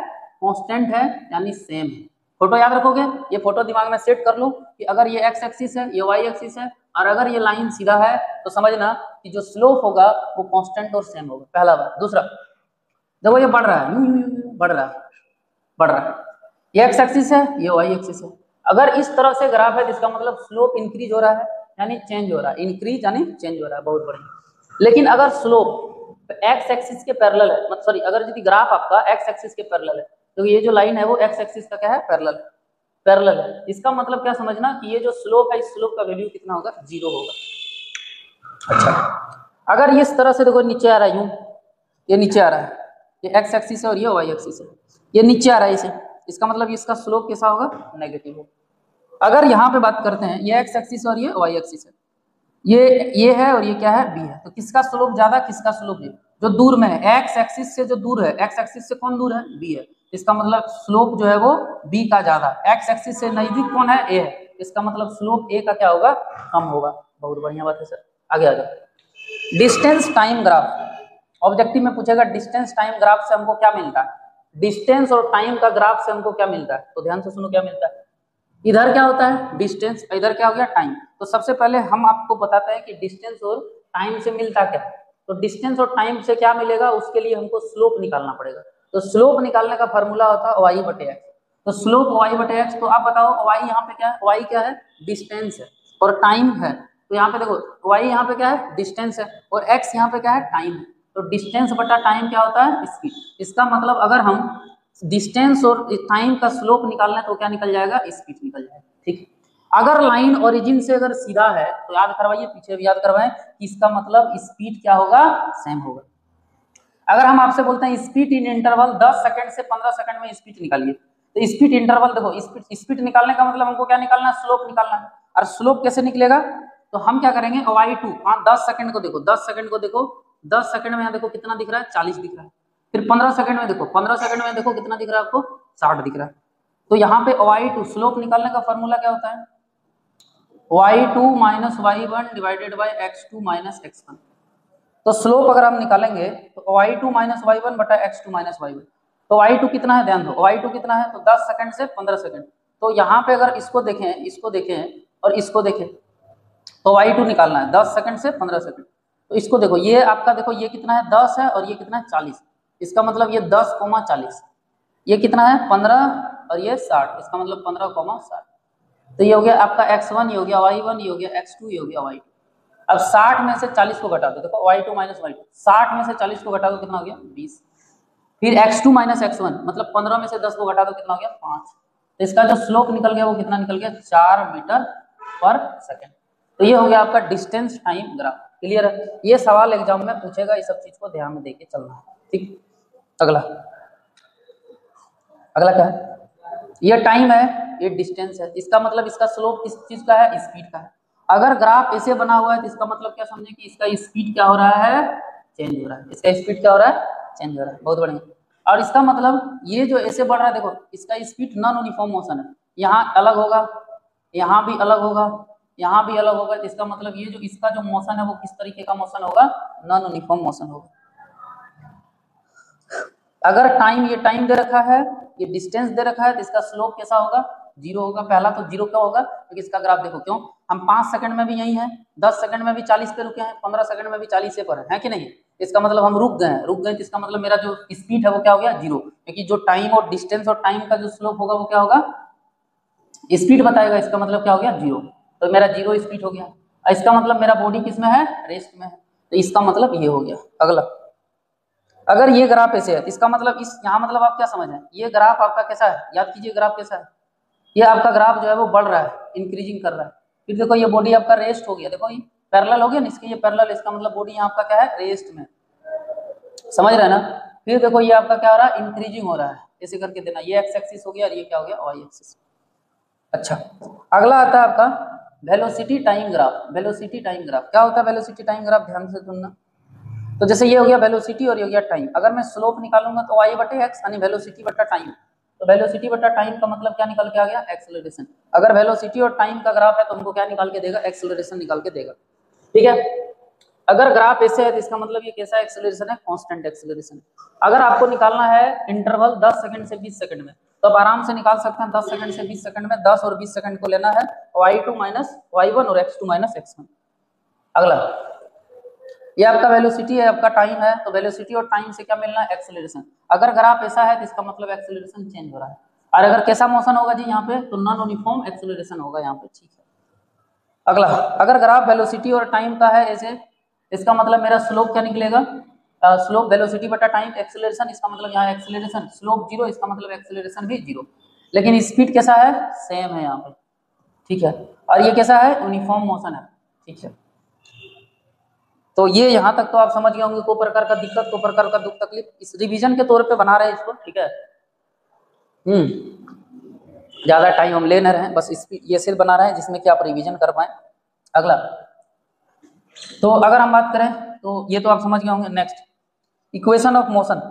कांस्टेंट है, यानी सेम है। फोटो याद रखोगे, ये फोटो दिमाग में सेट कर लो कि अगर ये एक्स एक्सिस है, ये वाई एक्सिस है, और अगर ये लाइन सीधा है, तो समझना कि जो स्लोप होगा वो कांस्टेंट और सेम होगा, पहला बात। दूसरा, देखो ये बढ़ रहा है, बढ़ रहा है, बढ़ रहा है, ये एक्स एक्सिस है, ये वाई एक्सिस है। अगर इस तरह से ग्राफ है तो इसका मतलब स्लोप इंक्रीज हो रहा है, यानी चेंज हो रहा है, इंक्रीज यानी चेंज हो रहा है, बहुत बढ़िया। लेकिन अगर स्लोप एक्स एक्सिस के पैरेलल है, मतलब सॉरी, अगर यदि ग्राफ आपका एक्स एक्सिस के पैरेलल है, तो ये जो लाइन है वो एक्स एक्सिस का क्या है, पैरेलल है। इसका मतलब क्या समझना कि ये जो स्लोप है, इस स्लोप का वैल्यू कितना होगा, 0 होगा। अच्छा, अगर इस तरह से देखो नीचे आ रहा है, यूं ये नीचे आ रहा है, ये एक्स एक्सिस है और ये वाई एक्सिस है, ये नीचे आ रहा है इसे, इसका मतलब इसका स्लोप कैसा होगा, नेगेटिव होगा। अगर यहाँ पे बात करते हैं, ये एक्स एक्सिस और ये वाई एक्सिस है, ये है और ये क्या है, बी है, तो किसका स्लोप ज्यादा, किसका स्लोप है, जो दूर में है, एक्स एक्सिस से जो दूर है, एक्स एक्सिस से कौन दूर है, बी है, इसका मतलब स्लोप जो है वो बी का ज्यादा। एक्स एक्सिस से नजदीक कौन है, ए है, इसका मतलब स्लोप ए का क्या होगा, कम होगा। बहुत बढ़िया बात है सर, आगे आ जाओ। डिस्टेंस टाइम ग्राफ, ऑब्जेक्टिव में पूछेगा डिस्टेंस टाइम ग्राफ से हमको क्या मिलता है, डिस्टेंस और टाइम का ग्राफ से हमको क्या मिलता है, तो ध्यान से सुनो क्या मिलता है। इधर क्या होता है डिस्टेंस, इधर क्या हो गया टाइम। तो सबसे पहले हम आपको बताते हैं कि डिस्टेंस और टाइम से मिलता क्या है। तो डिस्टेंस और टाइम से क्या मिलेगा, उसके लिए हमको स्लोप निकालना पड़ेगा। तो स्लोप निकालने का फॉर्मूला होता है वाई बटे एक्स। तो स्लोप वाई बटे एक्स, तो आप बताओ वाई यहाँ पे क्या है, वाई क्या है, डिस्टेंस है, और टाइम है। तो यहाँ पे देखो वाई यहाँ पे क्या है, डिस्टेंस है, और एक्स यहाँ पे क्या है, टाइम है। तो डिस्टेंस बटा टाइम क्या होता है, स्पीड। इसका मतलब अगर हम डिस्टेंस और टाइम का स्लोप निकालना है तो क्या निकल जाएगा, स्पीड निकल जाएगा। ठीक, अगर लाइन ओरिजिन से अगर सीधा है तो याद करवाइए, पीछे भी याद करवाएं कि इसका मतलब स्पीड क्या होगा, सेम होगा। अगर हम आपसे बोलते हैं स्पीड इन इंटरवल 10 सेकंड से 15 सेकंड में स्पीड निकालिए, तो स्पीड इंटरवल देखो, स्पीड निकालने का मतलब हमको क्या निकालना है, स्लोप निकालना है। और स्लोप कैसे निकलेगा, तो हम क्या करेंगे, y2 10 सेकंड को देखो, 10 सेकंड को देखो, 10 सेकंड में यहाँ देखो कितना दिख रहा है, 40 दिख रहा है। फिर 15 सेकंड में देखो, 15 सेकंड में देखो कितना दिख रहा है आपको, 60 दिख रहा है। तो यहाँ पे y2 स्लोप निकालने का फॉर्मूला क्या होता है, y2 minus y1 divided by x2 minus x1। तो स्लोप अगर हम निकालेंगे तो y2 माइनस y1 बटा x2 माइनस y1। तो y2 कितना है, ध्यान दो y2 कितना है, तो 10 सेकंड से 15 सेकंड। तो यहाँ पे अगर इसको देखें और इसको देखें, तो y2 निकालना है 10 सेकंड से 15 सेकंड। तो इसको देखो, ये आपका देखो ये कितना है, 10 है, और ये कितना है, 40। इसका मतलब ये 10, 40, ये कितना है 15, और ये 60, इसका मतलब 15, 60। तो ये हो गया आपका x1, ये हो गया y1, ये हो गया x2, ये हो गया y2। अब 60 में से 40 को घटा दो, देखो y2 माइनस y2, 60 में से 40 को घटा दो कितना हो गया, 20। फिर x2 माइनस x1, मतलब 15 में से 10 को घटा दो कितना हो गया, 5। तो इसका जो स्लोप निकल गया वो कितना निकल गया, 4 मीटर पर सेकेंड। तो ये हो गया आपका डिस्टेंस टाइम ग्राफ। क्लियर है, ये सवाल एग्जाम में पूछेगा, इस सब चीज को ध्यान में देके चलना है। ठीक, अगला क्या है, ये टाइम है, ये डिस्टेंस है, इसका मतलब इसका स्लोप किस चीज का है, स्पीड का है। अगर ग्राफ ऐसे बना हुआ है तो इसका मतलब क्या समझे कि इसका स्पीड क्या हो रहा है, चेंज हो रहा है, इसका स्पीड क्या हो रहा है, चेंज हो रहा है। बहुत बढ़िया। और इसका मतलब ये जो ऐसे बढ़ रहा है, देखो इसका स्पीड नॉन यूनिफॉर्म मोशन है, यहाँ अलग होगा, यहाँ भी अलग होगा, यहाँ भी अलग होगा। इसका मतलब ये जो इसका जो मोशन है वो किस तरीके का मोशन होगा, नॉन यूनिफॉर्म मोशन होगा। अगर टाइम, ये टाइम दे रखा है, ये डिस्टेंस दे रखा है, तो इसका स्लोप कैसा होगा, 0 होगा। पहला तो 0 क्या होगा, क्योंकि इसका ग्राफ देखो, क्यों हम 5 सेकंड में भी यही है, 10 सेकंड में भी 40 पे रुके हैं, 15 सेकंड में भी 40 पर है कि नहीं। इसका मतलब हम रुक गए तो इसका मतलब मेरा जो स्पीड है वो क्या हो गया, 0। क्योंकि जो टाइम और डिस्टेंस और टाइम का जो स्लोप होगा वो क्या होगा, स्पीड बताएगा। इसका मतलब क्या हो गया, 0। तो मेरा 0 स्पीड हो गया। इसका मतलब मेरा बॉडी किस में है, रेस्ट में है। तो इसका मतलब ये हो गया। अगला, अगर ये ग्राफ ऐसे है तो इसका मतलब इस यहाँ मतलब आप क्या समझ रहे हैं, ये ग्राफ आपका कैसा है, याद कीजिए ग्राफ कैसा है, ये आपका ग्राफ जो है वो बढ़ रहा है, इंक्रीजिंग कर रहा है। फिर देखो ये बॉडी आपका रेस्ट हो गया, देखो ये पैरेलल हो गया ना, इसके ये पैरेलल, इसका मतलब बॉडी यहाँ आपका क्या है, रेस्ट में, समझ रहे हैं ना। फिर देखो ये आपका क्या हो रहा है, इंक्रीजिंग हो रहा है, ऐसे करके देना, ये एक्स एक्सिस हो गया और ये क्या हो गया, वाई एक्सिस। अच्छा, अगला आता है आपका velocity time graph. Velocity time graph क्या होता है, वेलोसिटी टाइम ग्राफ ध्यान से सुनना। तो जैसे ये हो गया वेलोसिटी और ये हो गया टाइम। अगर मैं स्लोप निकालूंगा तो y बटे एक्स, यानी वेलोसिटी बटा टाइम। तो वेलोसिटी बटा टाइम का मतलब क्या निकल के आ गया, एक्सेलरेशन। अगर वेलोसिटी और टाइम का ग्राफ है तो हमको क्या निकाल के देगा, एक्सेलरेशन निकाल के देगा। ठीक है, अगर ग्राफ ऐसे है तो इसका मतलब ये कैसा एक्सेलरेशन है, कांस्टेंट एक्सेलरेशन। अगर आपको निकालना है इंटरवल 10 सेकंड से 20 सेकंड में, तो आप आराम से निकाल सकते हैं 10 सेकंड से 20 सेकंड में। 10 और 20 सेकंड को लेना है y2 माइनस y1 और x2 माइनस x1। अगला, ये आपका वेलोसिटी है, आपका टाइम है, तो वेलोसिटी और टाइम से क्या मिलना है, एक्सेलरेशन। अगर ग्राफ ऐसा है तो इसका मतलब एक्सेलरेशन चेंज हो रहा है। और अगर कैसा मोशन होगा जी यहाँ पे, तो नॉन यूनिफॉर्म एक्सेलरेशन होगा यहाँ पे। ठीक है, अगला, अगर ग्राफ वेलोसिटी और टाइम का है ऐसे, इसका मतलब मेरा स्लोप क्या निकलेगा, स्लोप वेलोसिटी बटा टाइम एक्सेलरेशन, इसका मतलब यहाँ एक्सेलरेशन स्लोप 0, इसका मतलब एक्सेलरेशन भी 0। लेकिन स्पीड कैसा है, सेम है यहाँ पे। ठीक है, और ये कैसा है, यूनिफॉर्म मोशन है। ठीक है, तो ये यहाँ तक तो आप समझ गए होंगे, कोई प्रकार का दिक्कत, कोई प्रकार का दुख तकलीफ, इस रिवीजन के तौर पे बना रहे हैं इसको। ठीक है, ज्यादा टाइम हम ले न रहे हैं, बस इस ये सिर्फ बना रहे हैं जिसमें कि आप रिवीजन कर पाए। अगला, तो अगर हम बात करें तो ये तो आप समझ गए होंगे। Next, equation of motion.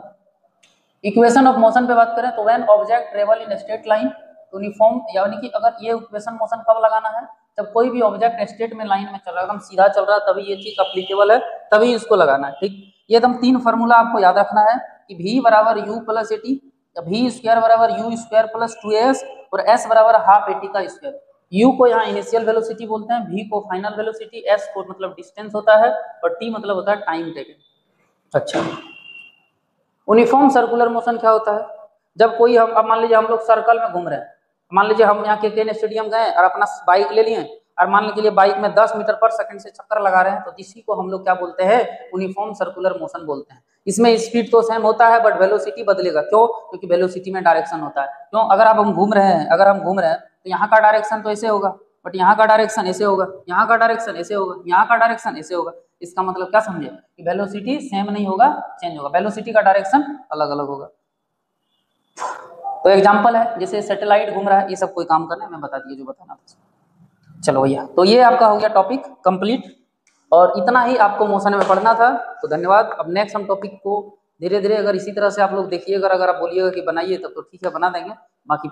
Equation of motion पे बात करें तो when object travel in straight line uniform, यानी कि अगर ये इक्वेशन मोशन कब लगाना है, जब कोई भी ऑब्जेक्ट स्ट्रेट में लाइन में चल रहा है, एकदम सीधा चल रहा है, तभी ये चीज अप्लीकेबल है, तभी इसको लगाना है। ठीक, ये एकदम 3 फार्मूला आपको याद रखना है कि v बराबर u plus eighty, v square बराबर u स्क्वायर प्लस 2as, और s बराबर हाफ एटी का स्क्वायर। u को यहाँ इनिशियल वेलोसिटी बोलते हैं, v को फाइनल वेलोसिटी, s को मतलब डिस्टेंस होता है, और t मतलब होता है टाइम टेकन। अच्छा, यूनिफॉर्म सर्कुलर मोशन क्या होता है, जब कोई हम, अब मान लीजिए हम लोग सर्कल में घूम रहे हैं, मान लीजिए हम यहाँ के स्टेडियम गए और अपना बाइक ले लिए, और मान लीजिए बाइक में 10 मीटर पर सेकंड से चक्कर लगा रहे हैं, तो इसी को हम लोग क्या बोलते हैं, यूनिफॉर्म सर्कुलर मोशन बोलते हैं। इसमें स्पीड तो सेम होता है बट वेलोसिटी बदलेगा। क्यों, क्योंकि वेलोसिटी में डायरेक्शन होता है। क्यों, अगर आप हम घूम रहे हैं, अगर हम घूम रहे हैं तो यहाँ का डायरेक्शन तो ऐसे होगा, बट यहाँ का डायरेक्शन ऐसे होगा, यहाँ का डायरेक्शन ऐसे होगा, यहाँ का डायरेक्शन ऐसे होगा। इसका मतलब क्या समझे कि वेलोसिटी सेम नहीं होगा, चेंज होगा, वेलोसिटी का डायरेक्शन अलग अलग होगा। तो एग्जांपल है जैसे सैटेलाइट घूम रहा है, ये सब कोई काम करना है, मैं बता दिया जो बताना था। चलो भैया, तो ये आपका हो गया टॉपिक कंप्लीट, और इतना ही आपको मोशन में पढ़ना था। तो धन्यवाद। अब नेक्स्ट हम टॉपिक को धीरे धीरे अगर इसी तरह से आप लोग देखिएगा, अगर आप बोलिएगा कि बनाइए तब तो ठीक है बना देंगे, बाकी